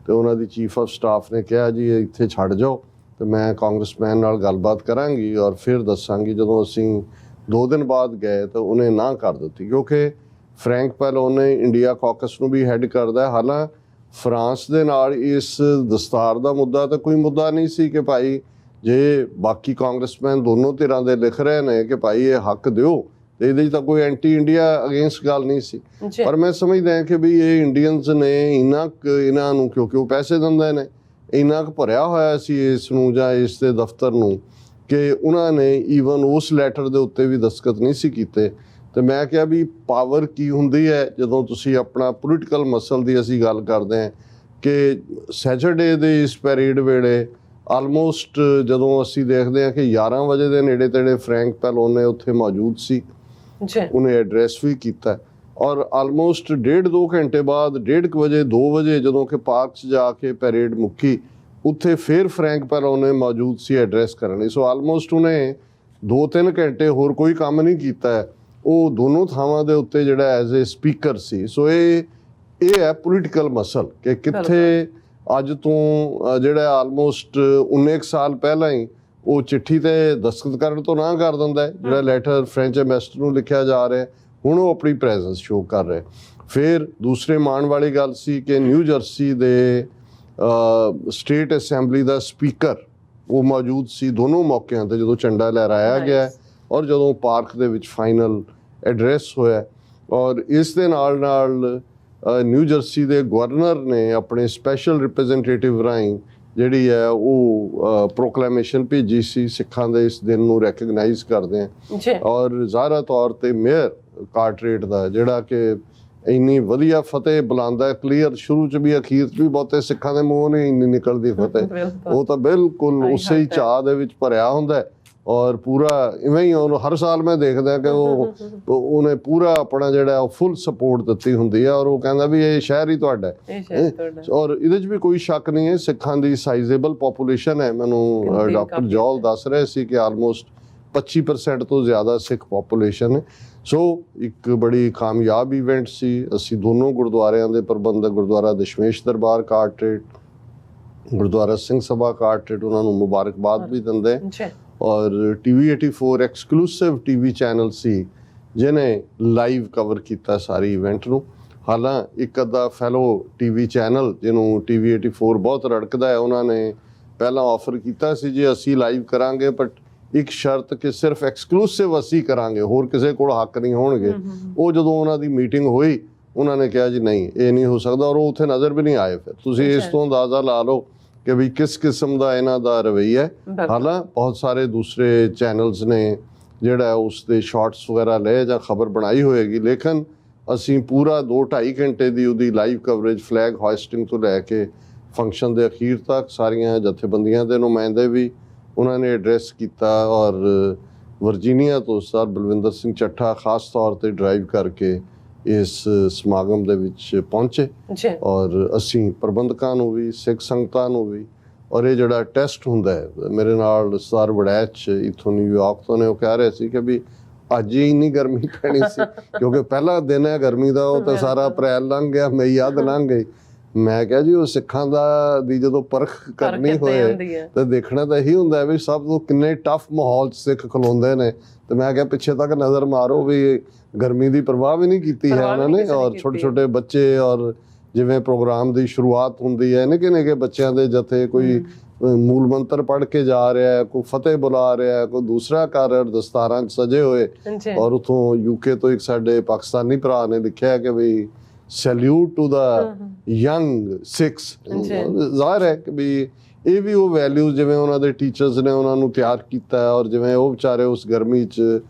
ਤੇ ਉਹਨਾਂ ਦੀ ਚੀਫ ਆਫ ਸਟਾਫ ਨੇ ਕਿਹਾ ਜੀ ਇੱਥੇ ਛੱਡ ਜਾਓ ਤੇ ਮੈਂ ਕਾਂਗਰਸਮੈਨ ਨਾਲ ਗੱਲਬਾਤ ਕਰਾਂਗੀ ਔਰ ਫਿਰ ਦੱਸਾਂਗੀ। ਜਦੋਂ ਅਸੀਂ 2 ਦਿਨ ਬਾਅਦ ਗਏ ਤਾਂ ਉਹਨੇ ਨਾ ਕਰ ਦਿੱਤੀ ਕਿਉਂਕਿ ਫਰੈਂਕ ਪੈਲੋਨੇ ਇੰਡੀਆ ਕਾਕਸ ਨੂੰ ਵੀ ਹੈਡ ਕਰਦਾ। ਹਾਲਾਂ ਫਰਾਂਸ ਦੇ ਨਾਲ ਇਸ ਦਸਤਾਰ ਦਾ ਮੁੱਦਾ ਤਾਂ ਕੋਈ ਮੁੱਦਾ ਨਹੀਂ ਸੀ ਕਿ ਭਾਈ ਜੇ ਬਾਕੀ ਕਾਂਗਰਸਮੈਨ ਦੋਨੋਂ ਧਿਰਾਂ ਦੇ ਲਿਖ ਰਹੇ ਨੇ ਕਿ ਭਾਈ ਇਹ ਹੱਕ ਦਿਓ ਤੇ ਇਹਦੇ 'ਚ ਤਾਂ ਕੋਈ ਐਂਟੀ ਇੰਡੀਆ ਅਗੇਂਸਟ ਗੱਲ ਨਹੀਂ ਸੀ। ਪਰ ਮੈਂ ਸਮਝਦਾ ਹਾਂ ਕਿ ਵੀ ਇਹ ਇੰਡੀਅਨਸ ਨੇ ਇੰਨਾ ਕੁ ਇਹਨਾਂ ਨੂੰ, ਕਿਉਂਕਿ ਉਹ ਪੈਸੇ ਦਿੰਦੇ ਨੇ, ਇੰਨਾ ਕੁ ਭਰਿਆ ਹੋਇਆ ਸੀ ਇਸ ਨੂੰ ਜਾਂ ਇਸ ਦੇ ਦਫ਼ਤਰ ਨੂੰ ਕਿ ਉਹਨਾਂ ਨੇ ਈਵਨ ਉਸ ਲੈਟਰ ਦੇ ਉੱਤੇ ਵੀ ਦਸਤਖਤ ਨਹੀਂ ਸੀ ਕੀਤੇ। ਤੇ ਮੈਂ ਕਿਹਾ ਵੀ ਪਾਵਰ ਕੀ ਹੁੰਦੀ ਹੈ ਜਦੋਂ ਤੁਸੀਂ ਆਪਣਾ ਪੋਲੀਟੀਕਲ ਮਸਲ ਦੀ ਅਸੀਂ ਗੱਲ ਕਰਦੇ ਹਾਂ ਕਿ ਸੈਚਰਡੇ ਦੇ ਇਸ ਪੈਰੇਡ ਵੇਲੇ ਆਲਮੋਸਟ ਜਦੋਂ ਅਸੀਂ ਦੇਖਦੇ ਹਾਂ ਕਿ 11 ਵਜੇ ਦੇ ਨੇੜੇ ਤੇੜੇ ਫਰੈਂਕ ਪੈਲੋਨੇ ਉੱਥੇ ਮੌਜੂਦ ਸੀ, ਉਹਨੇ ਐਡਰੈਸ ਵੀ ਕੀਤਾ ਔਰ ਆਲਮੋਸਟ 1.5-2 ਘੰਟੇ ਬਾਅਦ 1:30 ਵਜੇ 2 ਵਜੇ ਜਦੋਂ ਕਿ ਪਾਰਕ 'ਚ ਜਾ ਕੇ ਪੈਰੇਡ ਮੁੱਕੀ ਉੱਥੇ ਫਿਰ ਫਰੈਂਕ ਪੈਲੋਨੇ ਮੌਜੂਦ ਸੀ ਐਡਰੈਸ ਕਰਨ ਲਈ। ਸੋ ਆਲਮੋਸਟ ਉਹਨੇ 2-3 ਘੰਟੇ ਹੋਰ ਕੋਈ ਕੰਮ ਨਹੀਂ ਕੀਤਾ, ਉਹ ਦੋਨੋਂ ਥਾਵਾਂ ਦੇ ਉੱਤੇ ਜਿਹੜਾ ਐਜ਼ ਏ ਸਪੀਕਰ ਸੀ। ਸੋ ਇਹ ਹੈ ਪੋਲੀਟੀਕਲ ਮਸਲ ਕਿ ਕਿੱਥੇ ਅੱਜ ਤੋਂ ਜਿਹੜਾ ਆਲਮੋਸਟ 19 ਸਾਲ ਪਹਿਲਾਂ ਹੀ ਉਹ ਚਿੱਠੀ ਤੇ ਦਸਤਖਤ ਕਰਨ ਤੋਂ ਨਾ ਕਰ ਦਿੰਦਾ ਹੈ, ਜਿਹੜਾ ਲੈਟਰ ਫ੍ਰੈਂਚ ਐਂਬੈਸਡਰ ਨੂੰ ਲਿਖਿਆ ਜਾ ਰਿਹਾ, ਹੁਣ ਉਹ ਆਪਣੀ ਪ੍ਰੈਜ਼ੈਂਸ ਸ਼ੋਅ ਕਰ ਰਿਹਾ। ਫਿਰ ਦੂਸਰੇ ਮਾਣ ਵਾਲੀ ਗੱਲ ਸੀ ਕਿ ਨਿਊ ਜਰਸੀ ਦੇ ਸਟੇਟ ਅਸੈਂਬਲੀ ਦਾ ਸਪੀਕਰ ਉਹ ਮੌਜੂਦ ਸੀ ਦੋਨੋਂ ਮੌਕਿਆਂ ਤੇ ਜਦੋਂ ਝੰਡਾ ਲਹਿਰਾਇਆ ਗਿਆ ਔਰ ਜਦੋਂ ਪਾਰਕ ਦੇ ਵਿੱਚ ਫਾਈਨਲ ਐਡਰੈਸ ਹੋਇਆ। ਔਰ ਇਸ ਦੇ ਨਾਲ ਨਾਲ ਨਿਊ ਜਰਸੀ ਦੇ ਗਵਰਨਰ ਨੇ ਆਪਣੇ ਸਪੈਸ਼ਲ ਰਿਪਰੈਜ਼ੈਂਟੇਟਿਵ ਰਾਹੀਂ ਜਿਹੜੀ ਹੈ ਉਹ ਪ੍ਰੋਕਲੇਮੇਸ਼ਨ ਭੇਜੀ ਸੀ ਸਿੱਖਾਂ ਦੇ ਇਸ ਦਿਨ ਨੂੰ ਰੈਕਗਨਾਈਜ਼ ਕਰਦੇ ਆ। ਔਰ ਜ਼ਾਹਰਾ ਤੌਰ ਤੇ ਮੇਅਰ ਕਾਰਟਰੇਟ ਦਾ ਜਿਹੜਾ ਕਿ ਇੰਨੀ ਵਧੀਆ ਫਤਿਹ ਬੁਲਾਉਂਦਾ, ਕਲੀਅਰ ਸ਼ੁਰੂ 'ਚ ਵੀ ਅਖੀਰ 'ਚ ਵੀ ਬਹੁਤੇ ਸਿੱਖਾਂ ਦੇ ਮੂੰਹੋਂ ਨਹੀਂ ਇੰਨੀ ਨਿਕਲਦੀ ਫਤਿਹ, ਉਹ ਤਾਂ ਬਿਲਕੁਲ ਉਸੇ ਹੀ ਚਾਅ ਦੇ ਵਿੱਚ ਭਰਿਆ ਹੁੰਦਾ ਔਰ ਪੂਰਾ ਇਵੇਂ ਹੀ ਉਹਨੂੰ ਹਰ ਸਾਲ ਮੈਂ ਦੇਖਦਾ ਕਿ ਉਹਨੇ ਪੂਰਾ ਆਪਣਾ ਜਿਹੜਾ ਫੁੱਲ ਸਪੋਰਟ ਦਿੱਤੀ ਹੁੰਦੀ ਹੈ ਔਰ ਉਹ ਕਹਿੰਦਾ ਵੀ ਇਹ ਸ਼ਹਿਰ ਹੀ ਤੁਹਾਡਾ ਹੈ। ਔਰ ਇਹਦੇ 'ਚ ਵੀ ਕੋਈ ਸ਼ੱਕ ਨਹੀਂ ਹੈ ਸਿੱਖਾਂ ਦੀ ਸਾਈਜ਼ੇਬਲ ਪਾਪੂਲੇਸ਼ਨ ਹੈ। ਮੈਨੂੰ ਡਾਕਟਰ ਜੌਲ ਦੱਸ ਰਹੇ ਸੀ ਕਿ ਆਲਮੋਸਟ 25% ਤੋਂ ਜ਼ਿਆਦਾ ਸਿੱਖ ਪਾਪੂਲੇਸ਼ਨ ਹੈ। ਸੋ ਇੱਕ ਬੜੀ ਕਾਮਯਾਬ ਇਵੈਂਟ ਸੀ। ਅਸੀਂ ਦੋਨੋਂ ਗੁਰਦੁਆਰਿਆਂ ਦੇ ਪ੍ਰਬੰਧਕ, ਗੁਰਦੁਆਰਾ ਦਸ਼ਮੇਸ਼ ਦਰਬਾਰ ਕਾਰਟਰੇਟ, ਗੁਰਦੁਆਰਾ ਸਿੰਘ ਸਭਾ ਕਾਰਟਰੇਟ, ਉਹਨਾਂ ਨੂੰ ਮੁਬਾਰਕਬਾਦ ਵੀ ਦਿੰਦੇ ਔਰ TV84 ਐਕਸਕਲੂਸਿਵ TV ਚੈਨਲ ਸੀ ਜਿਹਨੇ ਲਾਈਵ ਕਵਰ ਕੀਤਾ ਸਾਰੀ ਇਵੈਂਟ ਨੂੰ। ਹਾਲਾਂ ਇੱਕ ਅੱਧਾ ਫੈਲੋ TV ਚੈਨਲ ਜਿਹਨੂੰ TV84 ਬਹੁਤ ਰੜਕਦਾ ਹੈ, ਉਹਨਾਂ ਨੇ ਪਹਿਲਾਂ ਆਫਰ ਕੀਤਾ ਸੀ ਜੀ ਅਸੀਂ ਲਾਈਵ ਕਰਾਂਗੇ ਬਟ ਇੱਕ ਸ਼ਰਤ ਕਿ ਸਿਰਫ ਐਕਸਕਲੂਸਿਵ ਅਸੀਂ ਕਰਾਂਗੇ, ਹੋਰ ਕਿਸੇ ਕੋਲ ਹੱਕ ਨਹੀਂ ਹੋਣਗੇ। ਉਹ ਜਦੋਂ ਉਹਨਾਂ ਦੀ ਮੀਟਿੰਗ ਹੋਈ ਉਹਨਾਂ ਨੇ ਕਿਹਾ ਜੀ ਨਹੀਂ ਇਹ ਨਹੀਂ ਹੋ ਸਕਦਾ ਔਰ ਉਹ ਉੱਥੇ ਨਜ਼ਰ ਵੀ ਨਹੀਂ ਆਏ। ਫਿਰ ਤੁਸੀਂ ਇਸ ਤੋਂ ਅੰਦਾਜ਼ਾ ਲਾ ਲਓ ਕਿ ਵੀ ਕਿਸ ਕਿਸਮ ਦਾ ਇਹਨਾਂ ਦਾ ਰਵੱਈਆ ਹੈ। ਹਾਲਾਂ ਬਹੁਤ ਸਾਰੇ ਦੂਸਰੇ ਚੈਨਲਸ ਨੇ ਜਿਹੜਾ ਉਸ ਦੇ ਸ਼ਾਰਟਸ ਵਗੈਰਾ ਲਏ ਜਾਂ ਖਬਰ ਬਣਾਈ ਹੋਏਗੀ, ਲੇਕਿਨ ਅਸੀਂ ਪੂਰਾ 2-2.5 ਘੰਟੇ ਦੀ ਉਹਦੀ ਲਾਈਵ ਕਵਰੇਜ ਫਲੈਗ ਹੋਇਸਟਿੰਗ ਤੋਂ ਲੈ ਕੇ ਫੰਕਸ਼ਨ ਦੇ ਅਖੀਰ ਤੱਕ ਸਾਰੀਆਂ ਜਥੇਬੰਦੀਆਂ ਦੇ ਨੁਮਾਇੰਦੇ ਵੀ ਉਹਨਾਂ ਨੇ ਐਡਰੈਸ ਕੀਤਾ, ਔਰ ਵਰਜੀਨੀਆ ਤੋਂ ਸਰ ਬਲਵਿੰਦਰ ਸਿੰਘ ਚੱਠਾ ਖਾਸ ਤੌਰ ਤੇ ਡਰਾਈਵ ਕਰਕੇ ਇਸ ਸਮਾਗਮ ਦੇ ਵਿੱਚ ਪਹੁੰਚੇ। ਔਰ ਅਸੀਂ ਪ੍ਰਬੰਧਕਾਂ ਨੂੰ ਵੀ, ਸਿੱਖ ਸੰਗਤਾਂ ਨੂੰ ਵੀ, ਔਰ ਇਹ ਜਿਹੜਾ ਟੈਸਟ ਹੁੰਦਾ ਹੈ, ਮੇਰੇ ਨਾਲ ਸਰ ਵੜੈਚ ਇੱਥੋਂ ਨਿਊਯਾਰਕ ਤੋਂ ਨੇ, ਉਹ ਕਹਿ ਰਹੇ ਸੀ ਕਿ ਵੀ ਅੱਜ ਹੀ ਇੰਨੀ ਗਰਮੀ ਪੈਣੀ ਸੀ ਕਿਉਂਕਿ ਪਹਿਲਾ ਦਿਨ ਹੈ ਗਰਮੀ ਦਾ, ਉਹ ਤਾਂ ਸਾਰਾ ਅਪ੍ਰੈਲ ਲੰਘ ਗਿਆ, ਮਈ ਅੱਧ ਲੰਘ ਗਈ। ਮੈਂ ਕਿਹਾ ਜੀ ਉਹ ਸਿੱਖਾਂ ਦੀ ਜਦੋਂ ਪਰਖ ਕਰਨੀ ਹੋਏ ਤਾਂ ਦੇਖਣਾ ਤਾਂ ਇਹੀ ਹੁੰਦਾ ਵੀ ਸਭ ਤੋਂ ਕਿੰਨੇ ਟਫ ਮਾਹੌਲ 'ਚ ਸਿੱਖ ਖਲੋਂਦੇ ਨੇ। ਤੇ ਮੈਂ ਕਿਹਾ ਪਿੱਛੇ ਤੱਕ ਨਜ਼ਰ ਮਾਰੋ ਵੀ ਗਰਮੀ ਦੀ ਪਰਵਾਹ ਵੀ ਨਹੀਂ ਕੀਤੀ ਹੈ ਉਹਨਾਂ ਨੇ। ਔਰ ਛੋਟੇ ਛੋਟੇ ਬੱਚੇ, ਔਰ ਜਿਵੇਂ ਪ੍ਰੋਗਰਾਮ ਦੀ ਸ਼ੁਰੂਆਤ ਹੁੰਦੀ ਹੈ ਨਿੱਕੇ ਨਿੱਕੇ ਬੱਚਿਆਂ ਦੇ ਜਥੇ, ਕੋਈ ਮੂਲ ਮੰਤਰ ਪੜ੍ਹ ਕੇ ਜਾ ਰਿਹਾ ਹੈ, ਕੋਈ ਫਤਿਹ ਬੁਲਾ ਰਿਹਾ ਹੈ, ਕੋਈ ਦੂਸਰਾ ਕਰ ਰਿਹਾ, ਦਸਤਾਰਾਂ 'ਚ ਸਜੇ ਹੋਏ। ਔਰ ਉਥੋਂ ਯੂਕੇ ਤੋਂ ਇੱਕ ਸਾਡੇ ਪਾਕਿਸਤਾਨੀ ਭਰਾ ਨੇ ਲਿਖਿਆ ਕਿ we salute to the young Sikhs. ਜ਼ਾਹਿਰ ਹੈ ਕਿ ਵੀ ਇਹ ਵੀ ਉਹ ਵੈਲਿਊਜ਼ ਜਿਵੇਂ ਉਹਨਾਂ ਦੇ ਟੀਚਰਸ ਨੇ ਉਹਨਾਂ ਨੂੰ ਤਿਆਰ ਕੀਤਾ ਹੈ, ਔਰ ਜਿਵੇਂ ਉਹ ਵਿਚਾਰੇ ਉਸ ਗਰਮੀ 'ਚ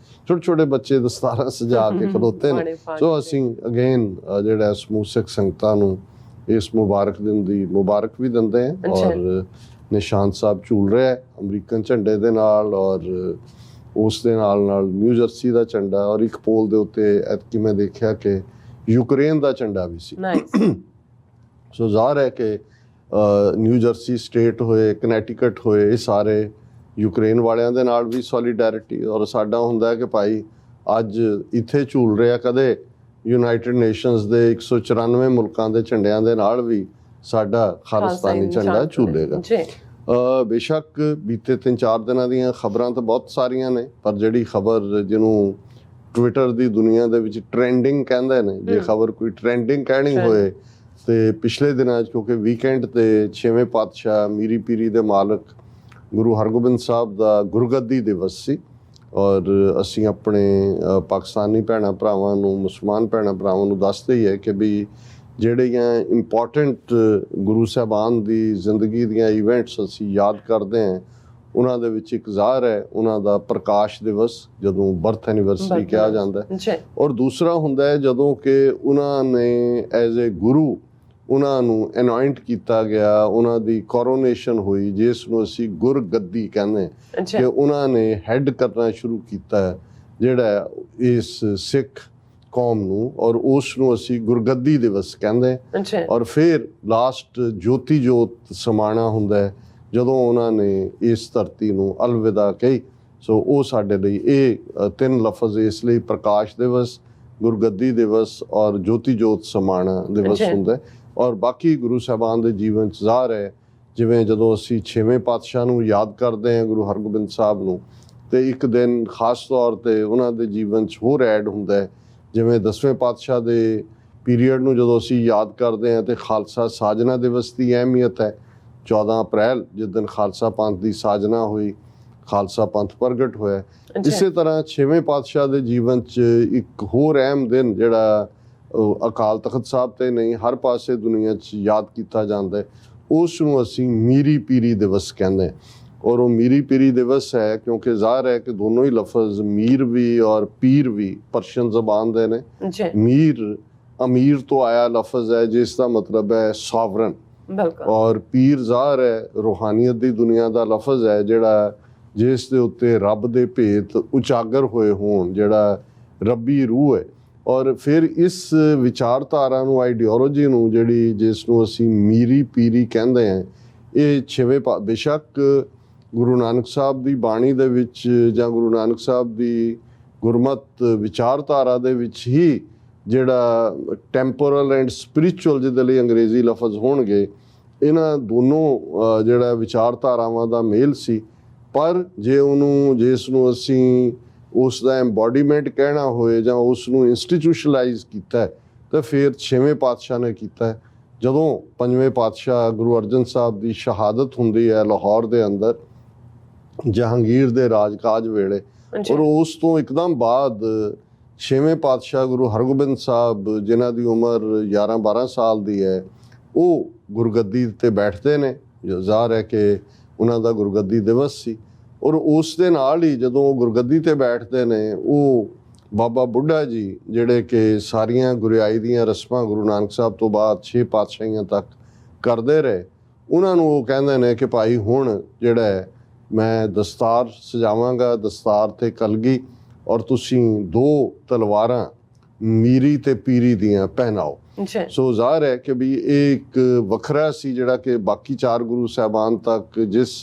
ਛੋਟੇ ਛੋਟੇ ਬੱਚੇ ਦਸਤਾਰਾਂ ਸਜਾ ਕੇ ਖਲੋਤੇ ਨੇ। ਸੋ ਅਸੀਂ ਅਗੇਨ ਜਿਹੜਾ ਸਮੂਹ ਸਿੱਖ ਸੰਗਤਾਂ ਨੂੰ ਇਸ ਮੁਬਾਰਕ ਦਿਨ ਦੀ ਮੁਬਾਰਕ ਵੀ ਦਿੰਦੇ ਹਾਂ। ਔਰ ਨਿਸ਼ਾਨ ਸਾਹਿਬ ਝੂਲ ਰਿਹਾ ਅਮਰੀਕਨ ਝੰਡੇ ਦੇ ਨਾਲ, ਔਰ ਉਸ ਦੇ ਨਾਲ ਨਾਲ ਨਿਊ ਜਰਸੀ ਦਾ ਝੰਡਾ, ਔਰ ਇੱਕ ਪੋਲ ਦੇ ਉੱਤੇ ਐਤਕੀ ਮੈਂ ਦੇਖਿਆ ਕਿ ਯੂਕਰੇਨ ਦਾ ਝੰਡਾ ਵੀ ਸੀ। ਸੋ ਜ਼ਾਹਰ ਹੈ ਕਿ ਨਿਊ ਜਰਸੀ ਸਟੇਟ ਹੋਏ, ਕਨੈਟੀਕਟ ਹੋਏ, ਇਹ ਸਾਰੇ ਯੂਕਰੇਨ ਵਾਲਿਆਂ ਦੇ ਨਾਲ ਵੀ ਸੋਲੀਡੈਰਿਟੀ। ਔਰ ਸਾਡਾ ਹੁੰਦਾ ਹੈ ਕਿ ਭਾਈ ਅੱਜ ਇੱਥੇ ਝੂਲ ਰਿਹਾ, ਕਦੇ ਯੂਨਾਈਟਿਡ ਨੇਸ਼ਨਸ ਦੇ 194 ਮੁਲਕਾਂ ਦੇ ਝੰਡਿਆਂ ਦੇ ਨਾਲ ਵੀ ਸਾਡਾ ਖਾਲਿਸਤਾਨੀ ਝੰਡਾ ਝੂਲੇਗਾ। ਬੇਸ਼ੱਕ ਬੀਤੇ 3-4 ਦਿਨਾਂ ਦੀਆਂ ਖਬਰਾਂ ਤਾਂ ਬਹੁਤ ਸਾਰੀਆਂ ਨੇ, ਪਰ ਜਿਹੜੀ ਖਬਰ ਜਿਹਨੂੰ ਟਵਿੱਟਰ ਦੀ ਦੁਨੀਆ ਦੇ ਵਿੱਚ ਟ੍ਰੈਂਡਿੰਗ ਕਹਿੰਦੇ ਨੇ, ਜੇ ਖਬਰ ਕੋਈ ਟ੍ਰੈਂਡਿੰਗ ਕਹਿਣੀ ਹੋਏ ਤੇ ਪਿਛਲੇ ਦਿਨਾਂ 'ਚ, ਕਿਉਂਕਿ ਵੀਕਐਂਡ ਤੇ 6ਵੇਂ ਪਾਤਸ਼ਾਹ ਮੀਰੀ ਪੀਰੀ ਦੇ ਮਾਲਕ ਗੁਰੂ ਹਰਗੋਬਿੰਦ ਸਾਹਿਬ ਦਾ ਗੁਰਗੱਦੀ ਦਿਵਸ ਸੀ। ਔਰ ਅਸੀਂ ਆਪਣੇ ਪਾਕਿਸਤਾਨੀ ਭੈਣਾਂ ਭਰਾਵਾਂ ਨੂੰ, ਮੁਸਲਮਾਨ ਭੈਣਾਂ ਭਰਾਵਾਂ ਨੂੰ ਦੱਸਦੇ ਹੀ ਹੈ ਕਿ ਵੀ ਜਿਹੜੀਆਂ ਇੰਪੋਰਟੈਂਟ ਗੁਰੂ ਸਾਹਿਬਾਨ ਦੀ ਜ਼ਿੰਦਗੀ ਦੀਆਂ ਇਵੈਂਟਸ ਅਸੀਂ ਯਾਦ ਕਰਦੇ ਹਾਂ, ਉਹਨਾਂ ਦੇ ਵਿੱਚ ਇੱਕ ਜ਼ਾਹਰ ਹੈ ਉਹਨਾਂ ਦਾ ਪ੍ਰਕਾਸ਼ ਦਿਵਸ, ਜਦੋਂ ਬਰਥ ਐਨੀਵਰਸਰੀ ਕਿਹਾ ਜਾਂਦਾ ਹੈ। ਔਰ ਦੂਸਰਾ ਹੁੰਦਾ ਹੈ ਜਦੋਂ ਕਿ ਉਹਨਾਂ ਨੇ ਐਜ਼ ਏ ਗੁਰੂ ਉਹਨਾਂ ਨੂੰ ਅਨੋਇੰਟ ਕੀਤਾ ਗਿਆ, ਉਹਨਾਂ ਦੀ ਕੋਰੋਨੇਸ਼ਨ ਹੋਈ, ਜਿਸ ਨੂੰ ਅਸੀਂ ਗੁਰਗੱਦੀ ਕਹਿੰਦੇ ਹਾਂ, ਕਿ ਉਹਨਾਂ ਨੇ ਹੈਡ ਕਰਨਾ ਸ਼ੁਰੂ ਕੀਤਾ ਜਿਹੜਾ ਇਸ ਸਿੱਖ ਕੌਮ ਨੂੰ, ਔਰ ਉਸ ਨੂੰ ਅਸੀਂ ਗੁਰਗੱਦੀ ਦਿਵਸ ਕਹਿੰਦੇ ਹਾਂ। ਔਰ ਫਿਰ ਲਾਸਟ ਜੋਤੀ ਜੋਤ ਸਮਾਣਾ ਹੁੰਦਾ ਹੈ ਜਦੋਂ ਉਹਨਾਂ ਨੇ ਇਸ ਧਰਤੀ ਨੂੰ ਅਲਵਿਦਾ ਕਹੀ। ਸੋ ਉਹ ਸਾਡੇ ਲਈ ਇਹ 3 ਲਫ਼ਜ਼ ਇਸ ਲਈ ਪ੍ਰਕਾਸ਼ ਦਿਵਸ, ਗੁਰਗੱਦੀ ਦਿਵਸ ਔਰ ਜੋਤੀ ਜੋਤ ਸਮਾਣਾ ਦਿਵਸ ਹੁੰਦਾ। ਔਰ ਬਾਕੀ ਗੁਰੂ ਸਾਹਿਬਾਨ ਦੇ ਜੀਵਨ 'ਚ ਜ਼ਾਹਰ ਹੈ, ਜਿਵੇਂ ਜਦੋਂ ਅਸੀਂ 6ਵੇਂ ਪਾਤਸ਼ਾਹ ਨੂੰ ਯਾਦ ਕਰਦੇ ਹਾਂ, ਗੁਰੂ ਹਰਗੋਬਿੰਦ ਸਾਹਿਬ ਨੂੰ, ਤੇ ਇੱਕ ਦਿਨ ਖਾਸ ਤੌਰ ਤੇ ਉਹਨਾਂ ਦੇ ਜੀਵਨ 'ਚ ਹੋਰ ਐਡ ਹੁੰਦਾ ਹੈ। ਜਿਵੇਂ 10ਵੇਂ ਪਾਤਸ਼ਾਹ ਦੇ ਪੀਰੀਅਡ ਨੂੰ ਜਦੋਂ ਅਸੀਂ ਯਾਦ ਕਰਦੇ ਹਾਂ ਤੇ ਖਾਲਸਾ ਸਾਜਨਾ ਦਿਵਸ ਦੀ ਅਹਿਮੀਅਤ ਹੈ। 14 ਅਪ੍ਰੈਲ ਜਿਸ ਦਿਨ ਖਾਲਸਾ ਪੰਥ ਦੀ ਸਾਜਨਾ ਹੋਈ, ਖਾਲਸਾ ਪੰਥ ਪ੍ਰਗਟ ਹੋਇਆ। ਇਸੇ ਤਰ੍ਹਾਂ 6ਵੇਂ ਪਾਤਸ਼ਾਹ ਦੇ ਜੀਵਨ 'ਚ ਇੱਕ ਹੋਰ ਅਹਿਮ ਦਿਨ ਜਿਹੜਾ ਅਕਾਲ ਤਖਤ ਸਾਹਿਬ ਤੇ ਨਹੀਂ, ਹਰ ਪਾਸੇ ਦੁਨੀਆ 'ਚ ਯਾਦ ਕੀਤਾ ਜਾਂਦਾ ਹੈ, ਉਸ ਨੂੰ ਅਸੀਂ ਮੀਰੀ ਪੀਰੀ ਦਿਵਸ ਕਹਿੰਦੇ ਹਾਂ। ਔਰ ਉਹ ਮੀਰੀ ਪੀਰੀ ਦਿਵਸ ਹੈ ਕਿਉਂਕਿ ਜ਼ਾਹਰ ਹੈ ਕਿ ਦੋਨੋਂ ਹੀ ਲਫ਼ਜ਼ ਮੀਰ ਵੀ ਔਰ ਪੀਰ ਵੀ ਪਰਸ਼ੀਅਨ ਜ਼ਬਾਨ ਦੇ ਨੇ। ਮੀਰ ਅਮੀਰ ਤੋਂ ਆਇਆ ਲਫ਼ਜ਼ ਹੈ ਜਿਸ ਦਾ ਮਤਲਬ ਹੈ ਸੋਵਰਨ, ਔਰ ਪੀਰ ਜ਼ਾਹਰ ਹੈ ਰੂਹਾਨੀਅਤ ਦੀ ਦੁਨੀਆ ਦਾ ਲਫ਼ਜ਼ ਹੈ ਜਿਹੜਾ ਜਿਸ ਦੇ ਉੱਤੇ ਰੱਬ ਦੇ ਭੇਤ ਉਜਾਗਰ ਹੋਏ ਹੋਣ, ਜਿਹੜਾ ਰੱਬੀ ਰੂਹ ਹੈ। ਔਰ ਫਿਰ ਇਸ ਵਿਚਾਰਧਾਰਾ ਨੂੰ, ਆਈਡੀਓਲੋਜੀ ਨੂੰ, ਜਿਹੜੀ ਜਿਸ ਨੂੰ ਅਸੀਂ ਮੀਰੀ ਪੀਰੀ ਕਹਿੰਦੇ ਹਾਂ, ਇਹ 6ਵੇਂ ਬੇਸ਼ੱਕ ਗੁਰੂ ਨਾਨਕ ਸਾਹਿਬ ਦੀ ਬਾਣੀ ਦੇ ਵਿੱਚ ਜਾਂ ਗੁਰੂ ਨਾਨਕ ਸਾਹਿਬ ਦੀ ਗੁਰਮਤ ਵਿਚਾਰਧਾਰਾ ਦੇ ਵਿੱਚ ਹੀ ਜਿਹੜਾ ਟੈਂਪੋਰਲ ਐਂਡ ਸਪਿਰਿਚੁਅਲ ਜਿਹਦੇ ਲਈ ਅੰਗਰੇਜ਼ੀ ਲਫ਼ਜ਼ ਹੋਣਗੇ, ਇਹਨਾਂ ਦੋਨੋਂ ਜਿਹੜਾ ਵਿਚਾਰਧਾਰਾਵਾਂ ਦਾ ਮੇਲ ਸੀ। ਪਰ ਜੇ ਉਹਨੂੰ, ਜਿਸ ਨੂੰ ਅਸੀਂ ਉਸ ਦਾ ਐਮਬੋਡੀਮੈਂਟ ਕਹਿਣਾ ਹੋਏ ਜਾਂ ਉਸ ਨੂੰ ਇੰਸਟੀਟਿਊਸ਼ਨਲਾਈਜ਼ ਕੀਤਾ ਤਾਂ ਫਿਰ 6ਵੇਂ ਪਾਤਸ਼ਾਹ ਨੇ ਕੀਤਾ। ਜਦੋਂ 5ਵੇਂ ਪਾਤਸ਼ਾਹ ਗੁਰੂ ਅਰਜਨ ਸਾਹਿਬ ਦੀ ਸ਼ਹਾਦਤ ਹੁੰਦੀ ਹੈ ਲਾਹੌਰ ਦੇ ਅੰਦਰ ਜਹਾਂਗੀਰ ਦੇ ਰਾਜਕਾਜ ਵੇਲੇ, ਔਰ ਉਸ ਤੋਂ ਇੱਕਦਮ ਬਾਅਦ 6ਵੇਂ ਪਾਤਸ਼ਾਹ ਗੁਰੂ ਹਰਗੋਬਿੰਦ ਸਾਹਿਬ ਜਿਨ੍ਹਾਂ ਦੀ ਉਮਰ 11-12 ਸਾਲ ਦੀ ਹੈ, ਉਹ ਗੁਰਗੱਦੀ 'ਤੇ ਬੈਠਦੇ ਨੇ। ਜ਼ਾਹਰ ਹੈ ਕਿ ਉਹਨਾਂ ਦਾ ਗੁਰਗੱਦੀ ਦਿਵਸ ਸੀ। ਔਰ ਉਸ ਦੇ ਨਾਲ ਹੀ ਜਦੋਂ ਉਹ ਗੁਰਗੱਦੀ 'ਤੇ ਬੈਠਦੇ ਨੇ, ਉਹ ਬਾਬਾ ਬੁੱਢਾ ਜੀ ਜਿਹੜੇ ਕਿ ਸਾਰੀਆਂ ਗੁਰਿਆਈ ਦੀਆਂ ਰਸਮਾਂ ਗੁਰੂ ਨਾਨਕ ਸਾਹਿਬ ਤੋਂ ਬਾਅਦ 6 ਪਾਤਸ਼ਾਹੀਆਂ ਤੱਕ ਕਰਦੇ ਰਹੇ, ਉਹਨਾਂ ਨੂੰ ਉਹ ਕਹਿੰਦੇ ਨੇ ਕਿ ਭਾਈ ਹੁਣ ਜਿਹੜਾ ਹੈ ਮੈਂ ਦਸਤਾਰ ਸਜਾਵਾਂਗਾ, ਦਸਤਾਰ ਤੇ ਕਲਗੀ, ਔਰ ਤੁਸੀਂ 2 ਤਲਵਾਰਾਂ ਮੀਰੀ ਤੇ ਪੀਰੀ ਦੀਆਂ ਪਹਿਨਾਓ। ਸੋ ਜ਼ਾਹਰ ਹੈ ਕਿ ਵੀ ਇਹ ਇੱਕ ਵੱਖਰਾ ਸੀ ਜਿਹੜਾ ਕਿ ਬਾਕੀ 4 ਗੁਰੂ ਸਾਹਿਬਾਨ ਤੱਕ ਜਿਸ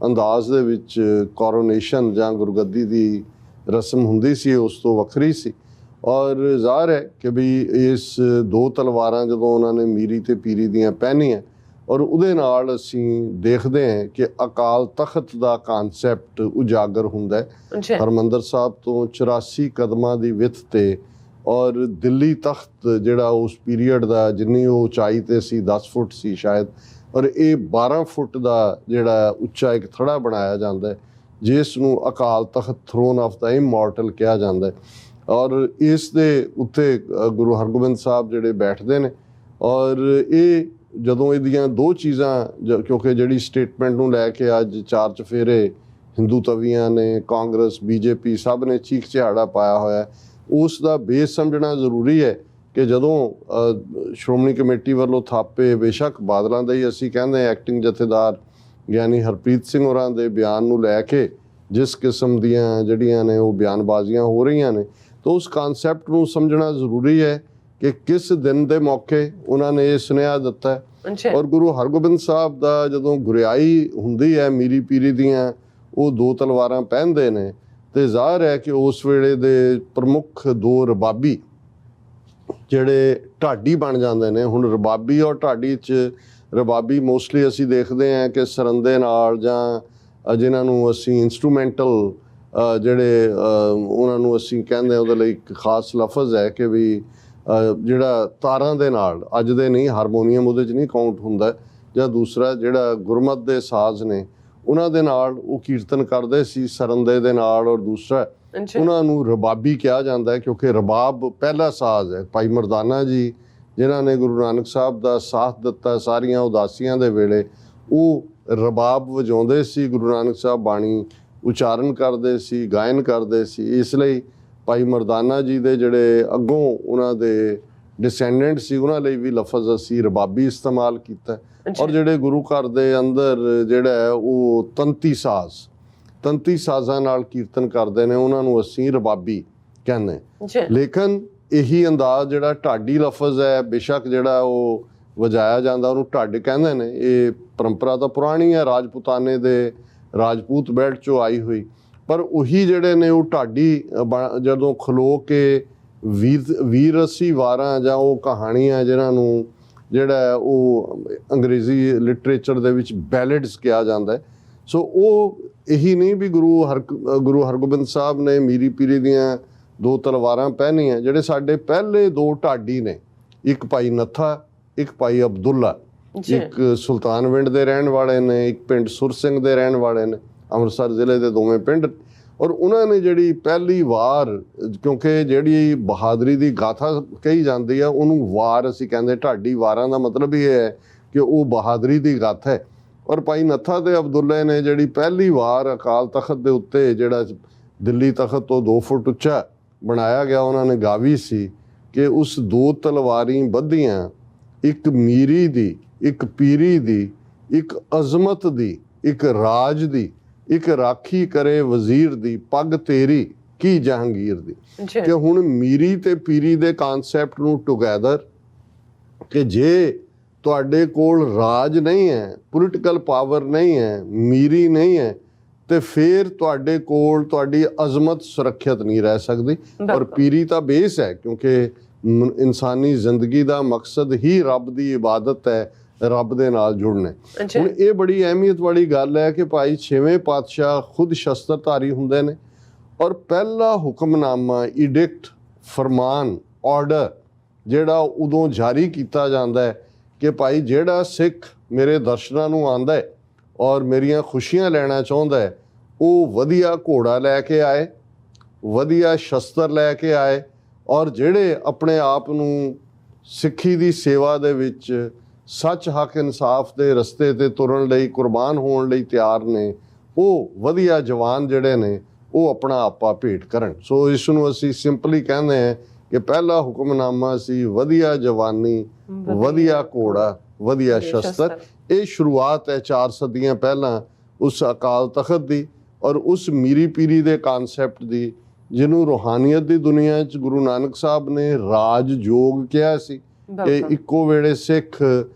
ਅੰਦਾਜ਼ ਦੇ ਵਿੱਚ ਕੋਰੋਨੇਸ਼ਨ ਜਾਂ ਗੁਰਗੱਦੀ ਦੀ ਰਸਮ ਹੁੰਦੀ ਸੀ ਉਸ ਤੋਂ ਵੱਖਰੀ ਸੀ। ਔਰ ਜ਼ਾਹਰ ਹੈ ਕਿ ਵੀ ਇਸ 2 ਤਲਵਾਰਾਂ ਜਦੋਂ ਉਹਨਾਂ ਨੇ ਮੀਰੀ ਤੇ ਪੀਰੀ ਦੀਆਂ ਪਹਿਨੀਆਂ, ਔਰ ਉਹਦੇ ਨਾਲ ਅਸੀਂ ਦੇਖਦੇ ਹਾਂ ਕਿ ਅਕਾਲ ਤਖਤ ਦਾ ਕਾਨਸੈਪਟ ਉਜਾਗਰ ਹੁੰਦਾ ਹੈ। ਹਰਿਮੰਦਰ ਸਾਹਿਬ ਤੋਂ 84 ਕਦਮਾਂ ਦੀ ਵਿੱਥ ਤੇ, ਔਰ ਦਿੱਲੀ ਤਖਤ ਜਿਹੜਾ ਉਸ ਪੀਰੀਅਡ ਦਾ ਜਿੰਨੀ ਉਹ ਉਚਾਈ ਤੇ ਸੀ 10 ਫੁੱਟ ਸੀ ਸ਼ਾਇਦ, ਔਰ ਇਹ 12 ਫੁੱਟ ਦਾ ਜਿਹੜਾ ਉੱਚਾ ਇੱਕ ਥੜਾ ਬਣਾਇਆ ਜਾਂਦਾ ਹੈ ਜਿਸ ਨੂੰ Akal Takht thrown of the immortal ਕਿਹਾ ਜਾਂਦਾ ਹੈ। ਔਰ ਇਸ ਦੇ ਉੱਤੇ ਗੁਰੂ ਹਰਗੋਬਿੰਦ ਸਾਹਿਬ ਜਿਹੜੇ ਬੈਠਦੇ ਨੇ, ਔਰ ਇਹ ਜਦੋਂ ਇਹਦੀਆਂ 2 ਚੀਜ਼ਾਂ ਕਿਉਂਕਿ ਜਿਹੜੀ ਸਟੇਟਮੈਂਟ ਨੂੰ ਲੈ ਕੇ ਅੱਜ 4 ਚਫੇਰੇ ਹਿੰਦੂ ਤਵੀਆਂ ਨੇ, ਕਾਂਗਰਸ, ਬੀਜੇਪੀ ਸਭ ਨੇ ਚੀਖ ਚਿਹਾੜਾ ਪਾਇਆ ਹੋਇਆ, ਉਸ ਦਾ ਬੇਸ ਸਮਝਣਾ ਜ਼ਰੂਰੀ ਹੈ ਕਿ ਜਦੋਂ ਸ਼੍ਰੋਮਣੀ ਕਮੇਟੀ ਵੱਲੋਂ ਥਾਪੇ ਬੇਸ਼ੱਕ ਬਾਦਲਾਂ ਦੇ ਹੀ ਅਸੀਂ ਕਹਿੰਦੇ ਐਕਟਿੰਗ ਜਥੇਦਾਰ ਗਿਆਨੀ ਹਰਪ੍ਰੀਤ ਸਿੰਘ ਹੋਰਾਂ ਦੇ ਬਿਆਨ ਨੂੰ ਲੈ ਕੇ ਜਿਸ ਕਿਸਮ ਦੀਆਂ ਜਿਹੜੀਆਂ ਨੇ ਉਹ ਬਿਆਨਬਾਜ਼ੀਆਂ ਹੋ ਰਹੀਆਂ ਨੇ, ਤਾਂ ਉਸ ਕਾਨਸੈਪਟ ਨੂੰ ਸਮਝਣਾ ਜ਼ਰੂਰੀ ਹੈ ਕਿ ਕਿਸ ਦਿਨ ਦੇ ਮੌਕੇ ਉਹਨਾਂ ਨੇ ਇਹ ਸੁਨੇਹਾ ਦਿੱਤਾ ਹੈ। ਔਰ ਗੁਰੂ ਹਰਗੋਬਿੰਦ ਸਾਹਿਬ ਦਾ ਜਦੋਂ ਗੁਰਿਆਈ ਹੁੰਦੀ ਹੈ ਮੀਰੀ ਪੀਰੀ ਦੀਆਂ, ਉਹ 2 ਤਲਵਾਰਾਂ ਪਹਿਨਦੇ ਨੇ, ਤੇ ਜ਼ਾਹਰ ਹੈ ਕਿ ਉਸ ਵੇਲੇ ਦੇ ਪ੍ਰਮੁੱਖ 2 ਰਬਾਬੀ ਜਿਹੜੇ ਢਾਡੀ ਬਣ ਜਾਂਦੇ ਨੇ। ਹੁਣ ਰਬਾਬੀ ਔਰ ਢਾਡੀ 'ਚ ਰਬਾਬੀ ਮੋਸਟਲੀ ਅਸੀਂ ਦੇਖਦੇ ਹਾਂ ਕਿ ਸਰੰਦੇ ਨਾਲ ਜਾਂ ਜਿਨ੍ਹਾਂ ਨੂੰ ਅਸੀਂ ਇੰਸਟਰੂਮੈਂਟਲ ਜਿਹੜੇ ਉਹਨਾਂ ਨੂੰ ਅਸੀਂ ਕਹਿੰਦੇ ਉਹਦੇ ਲਈ ਇੱਕ ਖਾਸ ਲਫ਼ਜ਼ ਹੈ ਕਿ ਵੀ ਜਿਹੜਾ ਤਾਰਾਂ ਦੇ ਨਾਲ, ਅੱਜ ਦੇ ਨਹੀਂ ਹਾਰਮੋਨੀਅਮ ਉਹਦੇ 'ਚ ਨਹੀਂ ਕਾਊਂਟ ਹੁੰਦਾ, ਜਾਂ ਦੂਸਰਾ ਜਿਹੜਾ ਗੁਰਮਤ ਦੇ ਸਾਜ਼ ਨੇ ਉਹਨਾਂ ਦੇ ਨਾਲ ਉਹ ਕੀਰਤਨ ਕਰਦੇ ਸੀ ਸਰੰਦੇ ਦੇ ਨਾਲ, ਔਰ ਦੂਸਰਾ ਉਹਨਾਂ ਨੂੰ ਰਬਾਬੀ ਕਿਹਾ ਜਾਂਦਾ ਹੈ ਕਿਉਂਕਿ ਰਬਾਬ ਪਹਿਲਾ ਸਾਜ਼ ਹੈ। ਭਾਈ ਮਰਦਾਨਾ ਜੀ ਜਿਨ੍ਹਾਂ ਨੇ ਗੁਰੂ ਨਾਨਕ ਸਾਹਿਬ ਦਾ ਸਾਥ ਦਿੱਤਾ ਸਾਰੀਆਂ ਉਦਾਸੀਆਂ ਦੇ ਵੇਲੇ, ਉਹ ਰਬਾਬ ਵਜਾਉਂਦੇ ਸੀ, ਗੁਰੂ ਨਾਨਕ ਸਾਹਿਬ ਬਾਣੀ ਉਚਾਰਨ ਕਰਦੇ ਸੀ, ਗਾਇਨ ਕਰਦੇ ਸੀ। ਇਸ ਲਈ ਭਾਈ ਮਰਦਾਨਾ ਜੀ ਦੇ ਜਿਹੜੇ ਅੱਗੋਂ ਉਹਨਾਂ ਦੇ ਡਿਸੈਂਡੈਂਟ ਸੀ ਉਹਨਾਂ ਲਈ ਵੀ ਲਫ਼ਜ਼ ਅਸੀਂ ਰਬਾਬੀ ਇਸਤੇਮਾਲ ਕੀਤਾ। ਔਰ ਜਿਹੜੇ ਗੁਰੂ ਘਰ ਦੇ ਅੰਦਰ ਜਿਹੜਾ ਹੈ ਉਹ ਤੰਤੀ ਸਾਜ਼ਾਂ ਨਾਲ ਕੀਰਤਨ ਕਰਦੇ ਨੇ ਉਹਨਾਂ ਨੂੰ ਅਸੀਂ ਰਬਾਬੀ ਕਹਿੰਦੇ। ਲੇਕਿਨ ਇਹੀ ਅੰਦਾਜ਼ ਜਿਹੜਾ ਢਾਡੀ ਲਫ਼ਜ਼ ਹੈ ਬੇਸ਼ੱਕ ਜਿਹੜਾ ਉਹ ਵਜਾਇਆ ਜਾਂਦਾ ਉਹਨੂੰ ਢੱਡ ਕਹਿੰਦੇ ਨੇ। ਇਹ ਪਰੰਪਰਾ ਤਾਂ ਪੁਰਾਣੀ ਹੈ, ਰਾਜਪੂਤਾਨੇ ਦੇ ਰਾਜਪੂਤ ਬੈਲਟ 'ਚੋਂ ਆਈ ਹੋਈ, ਪਰ ਉਹੀ ਜਿਹੜੇ ਨੇ ਉਹ ਢਾਡੀ ਜਦੋਂ ਖਲੋ ਕੇ ਵੀਰਸੀ ਵਾਰਾਂ ਜਾਂ ਉਹ ਕਹਾਣੀਆਂ ਜਿਨ੍ਹਾਂ ਨੂੰ ਜਿਹੜਾ ਉਹ ਅੰਗਰੇਜ਼ੀ ਲਿਟਰੇਚਰ ਦੇ ਵਿੱਚ ਬੈਲਡਸ ਕਿਹਾ ਜਾਂਦਾ ਹੈ। ਸੋ ਉਹ ਇਹੀ ਨਹੀਂ ਵੀ ਗੁਰੂ ਹਰਗੋਬਿੰਦ ਸਾਹਿਬ ਨੇ ਮੀਰੀ ਪੀਰੀ ਦੀਆਂ 2 ਤਲਵਾਰਾਂ ਪਹਿਨੀਆਂ। ਜਿਹੜੇ ਸਾਡੇ ਪਹਿਲੇ 2 ਢਾਡੀ ਨੇ, ਇੱਕ ਭਾਈ ਨੱਥਾ, ਇੱਕ ਭਾਈ ਅਬਦੁੱਲਾ, ਇੱਕ ਸੁਲਤਾਨਵਿੰਡ ਦੇ ਰਹਿਣ ਵਾਲੇ ਨੇ, ਇੱਕ ਪਿੰਡ ਸੁਰ ਸਿੰਘ ਦੇ ਰਹਿਣ ਵਾਲੇ ਨੇ, ਅੰਮ੍ਰਿਤਸਰ ਜ਼ਿਲ੍ਹੇ ਦੇ ਦੋਵੇਂ ਪਿੰਡ। ਔਰ ਉਹਨਾਂ ਨੇ ਜਿਹੜੀ ਪਹਿਲੀ ਵਾਰ, ਕਿਉਂਕਿ ਜਿਹੜੀ ਬਹਾਦਰੀ ਦੀ ਗਾਥਾ ਕਹੀ ਜਾਂਦੀ ਹੈ ਉਹਨੂੰ ਵਾਰ ਅਸੀਂ ਕਹਿੰਦੇ, ਢਾਡੀ ਵਾਰਾਂ ਦਾ ਮਤਲਬ ਇਹ ਹੈ ਕਿ ਉਹ ਬਹਾਦਰੀ ਦੀ ਗਾਥਾ ਹੈ। ਔਰ ਭਾਈ ਨੱਥਾ ਤੇ ਅਬਦੁੱਲੇ ਨੇ ਜਿਹੜੀ ਪਹਿਲੀ ਵਾਰ ਅਕਾਲ ਤਖਤ ਦੇ ਉੱਤੇ ਜਿਹੜਾ ਦਿੱਲੀ ਤਖਤ ਤੋਂ 2 ਫੁੱਟ ਉੱਚਾ ਬਣਾਇਆ ਗਿਆ, ਉਹਨਾਂ ਨੇ ਗਾਵੀ ਸੀ ਕਿ ਉਸ 2 ਤਲਵਾਰੀ ਬੱਧੀਆਂ, ਇੱਕ ਮੀਰੀ ਦੀ, ਇੱਕ ਪੀਰੀ ਦੀ, ਇੱਕ ਅਜ਼ਮਤ ਦੀ, ਇੱਕ ਰਾਜ ਦੀ, ਇੱਕ ਰਾਖੀ ਕਰੇ ਵਜ਼ੀਰ ਦੀ, ਪੱਗ ਤੇਰੀ ਕੀ ਜਹਾਂਗੀਰ ਦੀ। ਕਿ ਹੁਣ ਮੀਰੀ ਤੇ ਪੀਰੀ ਦੇ ਕਾਨਸੈਪਟ ਨੂੰ ਟੁਗੈਦਰ ਕਿ ਜੇ ਤੁਹਾਡੇ ਕੋਲ ਰਾਜ ਨਹੀਂ ਹੈ, ਪੋਲੀਟੀਕਲ ਪਾਵਰ ਨਹੀਂ ਹੈ, ਮੀਰੀ ਨਹੀਂ ਹੈ, ਤੇ ਫਿਰ ਤੁਹਾਡੇ ਕੋਲ ਤੁਹਾਡੀ ਅਜ਼ਮਤ ਸੁਰੱਖਿਅਤ ਨਹੀਂ ਰਹਿ ਸਕਦੀ। ਔਰ ਪੀਰੀ ਤਾਂ ਬੇਸ ਹੈ ਕਿਉਂਕਿ ਇਨਸਾਨੀ ਜ਼ਿੰਦਗੀ ਦਾ ਮਕਸਦ ਹੀ ਰੱਬ ਦੀ ਇਬਾਦਤ ਹੈ, ਰੱਬ ਦੇ ਨਾਲ ਜੁੜਨਾ। ਹੁਣ ਇਹ ਬੜੀ ਅਹਿਮੀਅਤ ਵਾਲੀ ਗੱਲ ਹੈ ਕਿ ਭਾਈ 6ਵੇਂ ਪਾਤਸ਼ਾਹ ਖੁਦ ਸ਼ਸਤਰਧਾਰੀ ਹੁੰਦੇ ਨੇ, ਔਰ ਪਹਿਲਾ ਹੁਕਮਨਾਮਾ, ਇਡਿਕਟ, ਫਰਮਾਨ, ਆਰਡਰ ਜਿਹੜਾ ਉਦੋਂ ਜਾਰੀ ਕੀਤਾ ਜਾਂਦਾ ਹੈ ਕਿ ਭਾਈ ਜਿਹੜਾ ਸਿੱਖ ਮੇਰੇ ਦਰਸ਼ਨਾਂ ਨੂੰ ਆਉਂਦਾ ਹੈ ਔਰ ਮੇਰੀਆਂ ਖੁਸ਼ੀਆਂ ਲੈਣਾ ਚਾਹੁੰਦਾ ਹੈ, ਉਹ ਵਧੀਆ ਘੋੜਾ ਲੈ ਕੇ ਆਏ, ਵਧੀਆ ਸ਼ਸਤਰ ਲੈ ਕੇ ਆਏ, ਔਰ ਜਿਹੜੇ ਆਪਣੇ ਆਪ ਨੂੰ ਸਿੱਖੀ ਦੀ ਸੇਵਾ ਦੇ ਵਿੱਚ ਸੱਚ, ਹੱਕ, ਇਨਸਾਫ ਦੇ ਰਸਤੇ ਤੇ ਤੁਰਨ ਲਈ ਕੁਰਬਾਨ ਹੋਣ ਲਈ ਤਿਆਰ ਨੇ, ਉਹ ਵਧੀਆ ਜਵਾਨ ਜਿਹੜੇ ਨੇ ਉਹ ਆਪਣਾ ਆਪਾ ਭੇਟ ਕਰਨ। ਸੋ ਇਸ ਨੂੰ ਅਸੀਂ ਸਿੰਪਲੀ ਕਹਿੰਦੇ ਹਾਂ ਕਿ ਪਹਿਲਾ ਹੁਕਮਨਾਮਾ ਸੀ ਵਧੀਆ ਜਵਾਨੀ, ਵਧੀਆ ਘੋੜਾ, ਵਧੀਆ ਸ਼ਸਤਰ। ਇਹ ਸ਼ੁਰੂਆਤ ਹੈ 4 ਸਦੀਆਂ ਪਹਿਲਾਂ ਉਸ ਅਕਾਲ ਤਖਤ ਦੀ ਔਰ ਉਸ ਮੀਰੀ ਪੀਰੀ ਦੇ ਕਨਸੈਪਟ ਦੀ, ਜਿਹਨੂੰ ਰੂਹਾਨੀਅਤ ਦੀ ਦੁਨੀਆ 'ਚ ਗੁਰੂ ਨਾਨਕ ਸਾਹਿਬ ਨੇ ਰਾਜ ਯੋਗ ਕਿਹਾ ਸੀ ਕਿ ਇੱਕੋ ਵੇਲੇ ਸਿੱਖ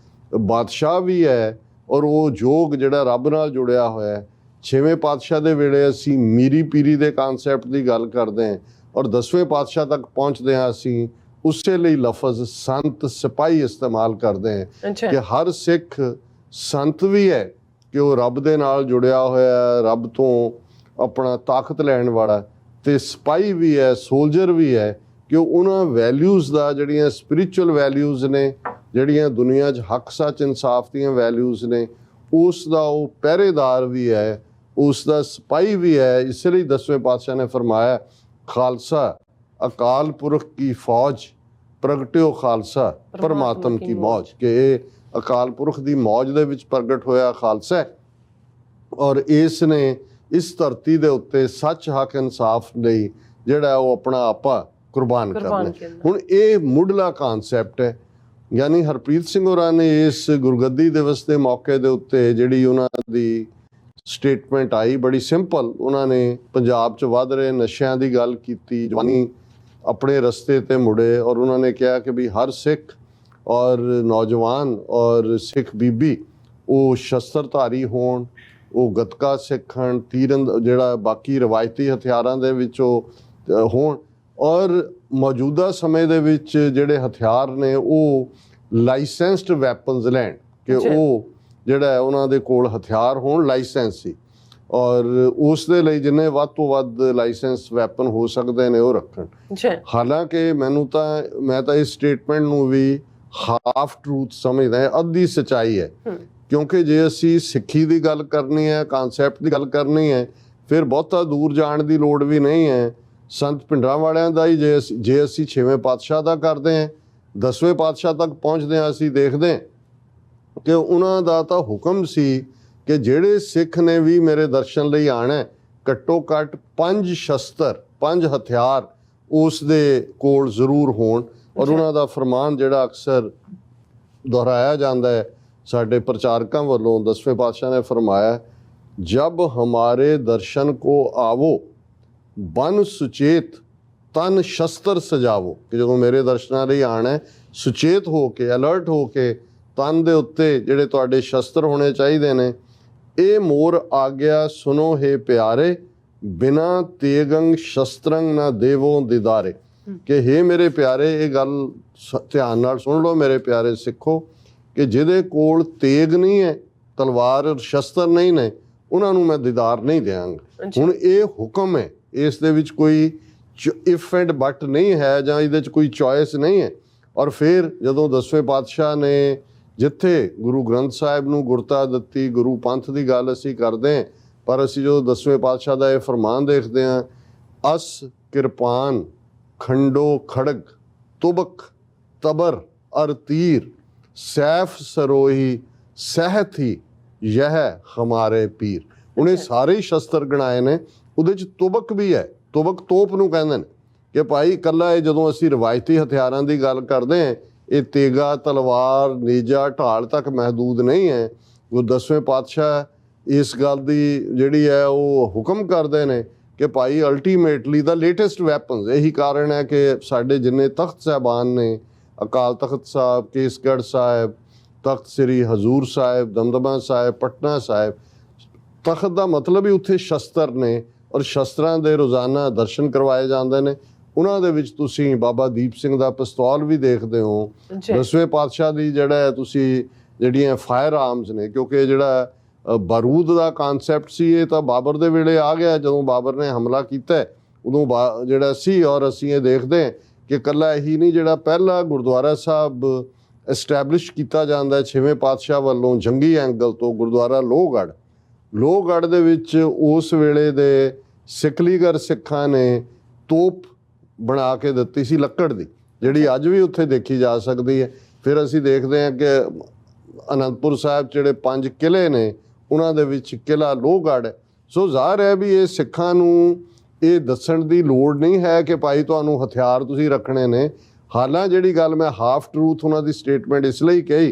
ਬਾਦਸ਼ਾਹ ਵੀ ਹੈ ਔਰ ਉਹ ਯੋਗ ਜਿਹੜਾ ਰੱਬ ਨਾਲ ਜੁੜਿਆ ਹੋਇਆ ਹੈ। 6ਵੇਂ ਪਾਤਸ਼ਾਹ ਦੇ ਵੇਲੇ ਅਸੀਂ ਮੀਰੀ ਪੀਰੀ ਦੇ ਕਨਸੈਪਟ ਦੀ ਗੱਲ ਕਰਦੇ ਹਾਂ ਔਰ 10ਵੇਂ ਪਾਤਸ਼ਾਹ ਤੱਕ ਪਹੁੰਚਦੇ ਹਾਂ ਅਸੀਂ ਉਸੇ ਲਈ ਲਫ਼ਜ਼ ਸੰਤ ਸਿਪਾਹੀ ਇਸਤੇਮਾਲ ਕਰਦੇ ਹਾਂ ਕਿ ਹਰ ਸਿੱਖ ਸੰਤ ਵੀ ਹੈ ਕਿ ਉਹ ਰੱਬ ਦੇ ਨਾਲ ਜੁੜਿਆ ਹੋਇਆ, ਰੱਬ ਤੋਂ ਆਪਣਾ ਤਾਕਤ ਲੈਣ ਵਾਲਾ, ਤੇ ਸਿਪਾਹੀ ਵੀ ਹੈ, ਸੋਲਜਰ ਵੀ ਹੈ ਕਿ ਉਹਨਾਂ ਵੈਲਿਊਜ਼ ਦਾ, ਜਿਹੜੀਆਂ ਸਪਿਰਿਚੁਅਲ ਵੈਲਿਊਜ਼ ਨੇ, ਜਿਹੜੀਆਂ ਦੁਨੀਆ 'ਚ ਹੱਕ ਸੱਚ ਇਨਸਾਫ ਦੀਆਂ ਵੈਲਿਊਜ਼ ਨੇ, ਉਸ ਦਾ ਉਹ ਪਹਿਰੇਦਾਰ ਵੀ ਹੈ, ਉਸ ਦਾ ਸਿਪਾਹੀ ਵੀ ਹੈ। ਇਸ ਲਈ 10ਵੇਂ ਪਾਤਸ਼ਾਹ ਨੇ ਫਰਮਾਇਆ ਖਾਲਸਾ ਅਕਾਲ ਪੁਰਖ ਕੀ ਫੌਜ, ਪ੍ਰਗਟਿਓ ਖਾਲਸਾ ਪਰਮਾਤਮ ਕੀ ਮੌਜ, ਕਿ ਇਹ ਅਕਾਲ ਪੁਰਖ ਦੀ ਮੌਜ ਦੇ ਵਿੱਚ ਪ੍ਰਗਟ ਹੋਇਆ ਖਾਲਸਾ ਔਰ ਇਸ ਨੇ ਇਸ ਧਰਤੀ ਦੇ ਉੱਤੇ ਸੱਚ ਹੱਕ ਇਨਸਾਫ ਲਈ ਜਿਹੜਾ ਉਹ ਆਪਣਾ ਆਪਾ ਕੁਰਬਾਨ ਕਰਨਾ। ਹੁਣ ਇਹ ਮੁੱਢਲਾ ਕਨਸੈਪਟ ਹੈ। ਯਾਨੀ ਹਰਪ੍ਰੀਤ ਸਿੰਘ ਹੋਰਾਂ ਨੇ ਇਸ ਗੁਰਗੱਦੀ ਦਿਵਸ ਦੇ ਮੌਕੇ ਦੇ ਉੱਤੇ ਜਿਹੜੀ ਉਹਨਾਂ ਦੀ ਸਟੇਟਮੈਂਟ ਆਈ ਬੜੀ ਸਿੰਪਲ, ਉਹਨਾਂ ਨੇ ਪੰਜਾਬ 'ਚ ਵੱਧ ਰਹੇ ਨਸ਼ਿਆਂ ਦੀ ਗੱਲ ਕੀਤੀ, ਜਵਾਨੀ ਆਪਣੇ ਰਸਤੇ ਤੇ ਮੁੜੇ ਔਰ ਉਹਨਾਂ ਨੇ ਕਿਹਾ ਕਿ ਵੀ ਹਰ ਸਿੱਖ ਔਰ ਨੌਜਵਾਨ ਔਰ ਸਿੱਖ ਬੀਬੀ ਉਹ ਸ਼ਸਤਰਧਾਰੀ ਹੋਣ, ਉਹ ਗੱਤਕਾ ਸਿੱਖਣ, ਜਿਹੜਾ ਬਾਕੀ ਰਵਾਇਤੀ ਹਥਿਆਰਾਂ ਦੇ ਵਿੱਚ ਉਹ ਹੋਣ ਔਰ ਮੌਜੂਦਾ ਸਮੇਂ ਦੇ ਵਿੱਚ ਜਿਹੜੇ ਹਥਿਆਰ ਨੇ ਉਹ ਲਾਇਸੈਂਸਡ ਵੈਪਨਸ ਲੈਣ, ਕਿ ਉਹ ਜਿਹੜਾ ਉਹਨਾਂ ਦੇ ਕੋਲ ਹਥਿਆਰ ਹੋਣ ਲਾਇਸੈਂਸ ਸੀ ਔਰ ਉਸ ਦੇ ਲਈ ਜਿੰਨੇ ਵੱਧ ਤੋਂ ਵੱਧ ਲਾਇਸੈਂਸ ਵੈਪਨ ਹੋ ਸਕਦੇ ਨੇ ਉਹ ਰੱਖਣ। ਹਾਲਾਂਕਿ ਮੈਂ ਤਾਂ ਇਸ ਸਟੇਟਮੈਂਟ ਨੂੰ ਵੀ ਹਾਫ ਟਰੂਥ ਸਮਝਦਾ ਹਾਂ, ਅੱਧੀ ਸੱਚਾਈ ਹੈ, ਕਿਉਂਕਿ ਜੇ ਅਸੀਂ ਸਿੱਖੀ ਦੀ ਗੱਲ ਕਰਨੀ ਹੈ, ਕਨਸੈਪਟ ਦੀ ਗੱਲ ਕਰਨੀ ਹੈ, ਫਿਰ ਬਹੁਤਾ ਦੂਰ ਜਾਣ ਦੀ ਲੋੜ ਵੀ ਨਹੀਂ ਹੈ। ਸੰਤ ਭਿੰਡਰਾਂ ਵਾਲਿਆਂ ਦਾ ਹੀ ਜੇ ਅਸੀਂ 6ਵੇਂ ਪਾਤਸ਼ਾਹ ਦਾ ਕਰਦੇ ਹਾਂ, 10ਵੇਂ ਪਾਤਸ਼ਾਹ ਤੱਕ ਪਹੁੰਚਦੇ ਹਾਂ, ਅਸੀਂ ਦੇਖਦੇ ਹਾਂ ਕਿ ਉਹਨਾਂ ਦਾ ਤਾਂ ਹੁਕਮ ਸੀ ਕਿ ਜਿਹੜੇ ਸਿੱਖ ਨੇ ਵੀ ਮੇਰੇ ਦਰਸ਼ਨ ਲਈ ਆਣਾ, ਘੱਟੋ ਘੱਟ 5 ਸ਼ਸਤਰ, 5 ਹਥਿਆਰ ਉਸ ਦੇ ਕੋਲ ਜ਼ਰੂਰ ਹੋਣ। ਔਰ ਉਹਨਾਂ ਦਾ ਫਰਮਾਨ ਜਿਹੜਾ ਅਕਸਰ ਦੁਹਰਾਇਆ ਜਾਂਦਾ ਹੈ ਸਾਡੇ ਪ੍ਰਚਾਰਕਾਂ ਵੱਲੋਂ, 10ਵੇਂ ਪਾਤਸ਼ਾਹ ਨੇ ਫਰਮਾਇਆ ਜਬ ਹਮਾਰੇ ਦਰਸ਼ਨ ਕੋ ਆਵੋ ਬਨ ਸੁਚੇਤ ਤਨ ਸ਼ਸਤਰ ਸਜਾਵੋ, ਕਿ ਜਦੋਂ ਮੇਰੇ ਦਰਸ਼ਨਾਂ ਲਈ ਆਣਾ ਸੁਚੇਤ ਹੋ ਕੇ, ਅਲਰਟ ਹੋ ਕੇ, ਤਨ ਦੇ ਉੱਤੇ ਜਿਹੜੇ ਤੁਹਾਡੇ ਸ਼ਸਤਰ ਹੋਣੇ ਚਾਹੀਦੇ ਨੇ। ਇਹ ਮੋਰ ਆਗਿਆ ਸੁਨੋ ਹੈ ਪਿਆਰੇ ਬਿਨਾ ਤੇਗੰਗ ਸ਼ਸਤਰੰਗ ਨਾ ਦੇਵੋ ਦਿਦਾਰੇ, ਕਿ ਹੇ ਮੇਰੇ ਪਿਆਰੇ ਇਹ ਗੱਲ ਧਿਆਨ ਨਾਲ ਸੁਣ ਲਓ ਮੇਰੇ ਪਿਆਰੇ ਸਿੱਖੋ, ਕਿ ਜਿਹਦੇ ਕੋਲ ਤੇਗ ਨਹੀਂ ਹੈ, ਤਲਵਾਰ ਔਰ ਸ਼ਸਤਰ ਨਹੀਂ ਨੇ, ਉਹਨਾਂ ਨੂੰ ਮੈਂ ਦੀਦਾਰ ਨਹੀਂ ਦਿਆਂਗਾ। ਹੁਣ ਇਹ ਹੁਕਮ ਹੈ, ਇਸ ਦੇ ਵਿੱਚ ਕੋਈ ਇਫ ਐਂਡ ਬਟ ਨਹੀਂ ਹੈ ਜਾਂ ਇਹਦੇ 'ਚ ਕੋਈ ਚੋਇਸ ਨਹੀਂ ਹੈ। ਔਰ ਫਿਰ ਜਦੋਂ 10ਵੇਂ ਪਾਤਸ਼ਾਹ ਨੇ ਜਿੱਥੇ ਗੁਰੂ ਗ੍ਰੰਥ ਸਾਹਿਬ ਨੂੰ ਗੁਰਤਾ ਦਿੱਤੀ, ਗੁਰੂ ਪੰਥ ਦੀ ਗੱਲ ਅਸੀਂ ਕਰਦੇ ਹਾਂ, ਪਰ ਅਸੀਂ ਜਦੋਂ 10ਵੇਂ ਪਾਤਸ਼ਾਹ ਦਾ ਇਹ ਫਰਮਾਨ ਦੇਖਦੇ ਹਾਂ, ਅਸ ਕਿਰਪਾਨ ਖੰਡੋ ਖੜਗ ਤੁਬਕ ਤਬਰ ਅਰ ਤੀਰ ਸੈਫ ਸਰੋਹੀ ਸਹਿਤ ਹੀ ਯਹ ਹਮਾਰੇ ਪੀਰ। ਉਹਨੇ ਸਾਰੇ ਸ਼ਸਤਰ ਗਣਾਏ ਨੇ, ਉਹਦੇ 'ਚ ਤੁਬਕ ਵੀ ਹੈ। ਤੁਬਕ ਤੋਪ ਨੂੰ ਕਹਿੰਦੇ ਨੇ ਕਿ ਭਾਈ ਇਕੱਲਾ ਇਹ ਜਦੋਂ ਅਸੀਂ ਰਵਾਇਤੀ ਹਥਿਆਰਾਂ ਦੀ ਗੱਲ ਕਰਦੇ ਹਾਂ, ਇਹ ਤੇਗਾ, ਤਲਵਾਰ, ਨੇਜਾ, ਢਾਲ ਤੱਕ ਮਹਿਦੂਦ ਨਹੀਂ ਹੈ। ਗੁਰੂ 10ਵੇਂ ਪਾਤਸ਼ਾਹ ਇਸ ਗੱਲ ਦੀ ਜਿਹੜੀ ਹੈ ਉਹ ਹੁਕਮ ਕਰਦੇ ਨੇ ਕਿ ਭਾਈ ਅਲਟੀਮੇਟਲੀ ਦਾ ਲੇਟੈਸਟ ਵੈਪਨਸ, ਇਹੀ ਕਾਰਨ ਹੈ ਕਿ ਸਾਡੇ ਜਿੰਨੇ ਤਖਤ ਸਾਹਿਬਾਨ ਨੇ, ਅਕਾਲ ਤਖਤ ਸਾਹਿਬ, ਕੇਸਗੜ੍ਹ ਸਾਹਿਬ, ਤਖਤ ਸ੍ਰੀ ਹਜ਼ੂਰ ਸਾਹਿਬ, ਦਮਦਮਾ ਸਾਹਿਬ, ਪਟਨਾ ਸਾਹਿਬ, ਤਖਤ ਦਾ ਮਤਲਬ ਹੀ ਉੱਥੇ ਸ਼ਸਤਰ ਨੇ ਔਰ ਸ਼ਸਤਰਾਂ ਦੇ ਰੋਜ਼ਾਨਾ ਦਰਸ਼ਨ ਕਰਵਾਏ ਜਾਂਦੇ ਨੇ। ਉਹਨਾਂ ਦੇ ਵਿੱਚ ਤੁਸੀਂ ਬਾਬਾ ਦੀਪ ਸਿੰਘ ਦਾ ਪਿਸਤੌਲ ਵੀ ਦੇਖਦੇ ਹੋ। 10ਵੇਂ ਪਾਤਸ਼ਾਹ ਦੀ ਜਿਹੜਾ ਤੁਸੀਂ ਜਿਹੜੀਆਂ ਫਾਇਰ ਆਰਮਸ ਨੇ, ਕਿਉਂਕਿ ਜਿਹੜਾ ਬਾਰੂਦ ਦਾ ਕਨਸੈਪਟ ਸੀ ਇਹ ਤਾਂ ਬਾਬਰ ਦੇ ਵੇਲੇ ਆ ਗਿਆ, ਜਦੋਂ ਬਾਬਰ ਨੇ ਹਮਲਾ ਕੀਤਾ ਉਦੋਂ ਜਿਹੜਾ ਸੀ। ਔਰ ਅਸੀਂ ਇਹ ਦੇਖਦੇ ਹਾਂ ਕਿ ਇਕੱਲਾ ਇਹੀ ਨਹੀਂ, ਜਿਹੜਾ ਪਹਿਲਾ ਗੁਰਦੁਆਰਾ ਸਾਹਿਬ ਐਸਟੈਬਲਿਸ਼ ਕੀਤਾ ਜਾਂਦਾ 6ਵੇਂ ਪਾਤਸ਼ਾਹ ਵੱਲੋਂ ਜੰਗੀ ਐਂਗਲ ਤੋਂ, ਗੁਰਦੁਆਰਾ ਲੋਹਗੜ੍ਹ ਦੇ ਵਿੱਚ ਉਸ ਵੇਲੇ ਦੇ ਸਿਕਲੀਗਰ ਸਿੱਖਾਂ ਨੇ ਤੋਪ ਬਣਾ ਕੇ ਦਿੱਤੀ ਸੀ ਲੱਕੜ ਦੀ, ਜਿਹੜੀ ਅੱਜ ਵੀ ਉੱਥੇ ਦੇਖੀ ਜਾ ਸਕਦੀ ਹੈ। ਫਿਰ ਅਸੀਂ ਦੇਖਦੇ ਹਾਂ ਕਿ ਅਨੰਦਪੁਰ ਸਾਹਿਬ ਜਿਹੜੇ 5 ਕਿਲ੍ਹੇ ਨੇ ਉਹਨਾਂ ਦੇ ਵਿੱਚ ਕਿਲ੍ਹਾ ਲੋਹਗੜ੍ਹ ਹੈ। ਸੋ ਜ਼ਾਹਰ ਹੈ ਵੀ ਇਹ ਸਿੱਖਾਂ ਨੂੰ ਇਹ ਦੱਸਣ ਦੀ ਲੋੜ ਨਹੀਂ ਹੈ ਕਿ ਭਾਈ ਤੁਹਾਨੂੰ ਹਥਿਆਰ ਤੁਸੀਂ ਰੱਖਣੇ ਨੇ। ਹਾਲਾਂ ਜਿਹੜੀ ਗੱਲ ਮੈਂ ਹਾਫ ਟਰੂਥ ਉਹਨਾਂ ਦੀ ਸਟੇਟਮੈਂਟ ਇਸ ਲਈ ਕਹੀ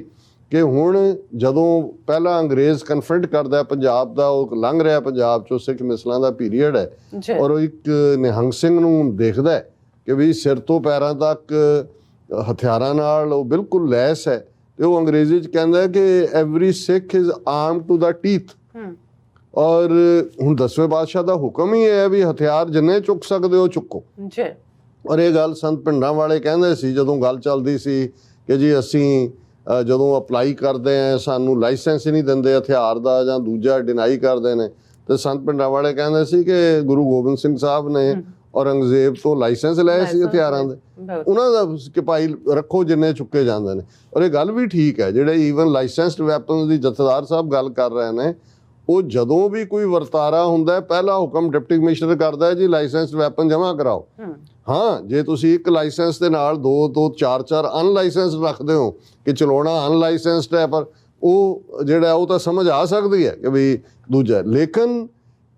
ਕਿ ਹੁਣ ਜਦੋਂ ਪਹਿਲਾਂ ਅੰਗਰੇਜ਼ ਕਨਫਰੰਟ ਕਰਦਾ ਪੰਜਾਬ ਦਾ, ਉਹ ਲੰਘ ਰਿਹਾ ਪੰਜਾਬ 'ਚੋਂ ਸਿੱਖ ਮਿਸਲਾਂ ਦਾ ਪੀਰੀਅਡ ਹੈ, ਔਰ ਉਹ ਇੱਕ ਨਿਹੰਗ ਸਿੰਘ ਨੂੰ ਦੇਖਦਾ ਹੈ ਕਿ ਵੀ ਸਿਰ ਤੋਂ ਪੈਰਾਂ ਤੱਕ ਹਥਿਆਰਾਂ ਨਾਲ ਉਹ ਬਿਲਕੁਲ ਲੈਸ ਹੈ, ਤੇ ਉਹ ਅੰਗਰੇਜ਼ੀ 'ਚ ਕਹਿੰਦਾ ਹੈ ਕਿ every Sikh is armed to the teeth. ਔਰ ਹੁਣ 10ਵੇਂ ਬਾਦਸ਼ਾਹ ਦਾ ਹੁਕਮ ਹੀ ਇਹ ਹੈ ਵੀ ਹਥਿਆਰ ਜਿੰਨੇ ਚੁੱਕ ਸਕਦੇ ਹੋ ਚੁੱਕੋ। ਔਰ ਇਹ ਗੱਲ ਸੰਤ ਪਿੰਡਾਂ ਵਾਲੇ ਕਹਿੰਦੇ ਸੀ ਜਦੋਂ ਗੱਲ ਚੱਲਦੀ ਸੀ ਕਿ ਜੀ ਅਸੀਂ ਜਦੋਂ ਅਪਲਾਈ ਕਰਦੇ ਆ ਸਾਨੂੰ ਲਾਇਸੈਂਸ ਹੀ ਨਹੀਂ ਦਿੰਦੇ ਹਥਿਆਰ ਦਾ ਜਾਂ ਦੂਜਾ ਡਿਨਾਈ ਕਰਦੇ ਨੇ, ਤੇ ਸੰਤ ਪਿੰਡਾਂ ਵਾਲੇ ਕਹਿੰਦੇ ਸੀ ਕਿ ਗੁਰੂ ਗੋਬਿੰਦ ਸਿੰਘ ਸਾਹਿਬ ਨੇ ਔਰੰਗਜ਼ੇਬ ਤੋਂ ਲਾਇਸੈਂਸ ਲਏ ਸੀ ਹਥਿਆਰਾਂ ਦੇ, ਉਹਨਾਂ ਦਾ ਕਿ ਭਾਈ ਰੱਖੋ ਜਿੰਨੇ ਚੁੱਕੇ ਜਾਂਦੇ ਨੇ। ਔਰ ਇਹ ਗੱਲ ਵੀ ਠੀਕ ਹੈ, ਜਿਹੜੇ ਈਵਨ ਲਾਇਸੈਂਸਡ ਵੈਪਨਸ ਦੀ ਜਥੇਦਾਰ ਸਾਹਿਬ ਗੱਲ ਕਰ ਰਹੇ ਨੇ, ਉਹ ਜਦੋਂ ਵੀ ਕੋਈ ਵਰਤਾਰਾ ਹੁੰਦਾ ਪਹਿਲਾ ਹੁਕਮ ਡਿਪਟੀ ਕਮਿਸ਼ਨਰ ਕਰਦਾ ਹੈ ਜੀ ਲਾਇਸੈਂਸਡ ਵੈਪਨ ਜਮ੍ਹਾਂ ਕਰਾਓ। ਹਾਂ, ਜੇ ਤੁਸੀਂ ਇੱਕ ਲਾਇਸੈਂਸ ਦੇ ਨਾਲ 2 ਤੋਂ 4 ਅਨਲਾਇਸੈਂਸ ਰੱਖਦੇ ਹੋ ਕਿ ਚਲਾਉਣਾ ਅਨਲਾਇਸੈਂਸਡ ਹੈ, ਪਰ ਉਹ ਜਿਹੜਾ ਉਹ ਤਾਂ ਸਮਝ ਆ ਸਕਦੀ ਹੈ ਕਿ ਵੀ ਦੂਜਾ। ਲੇਕਿਨ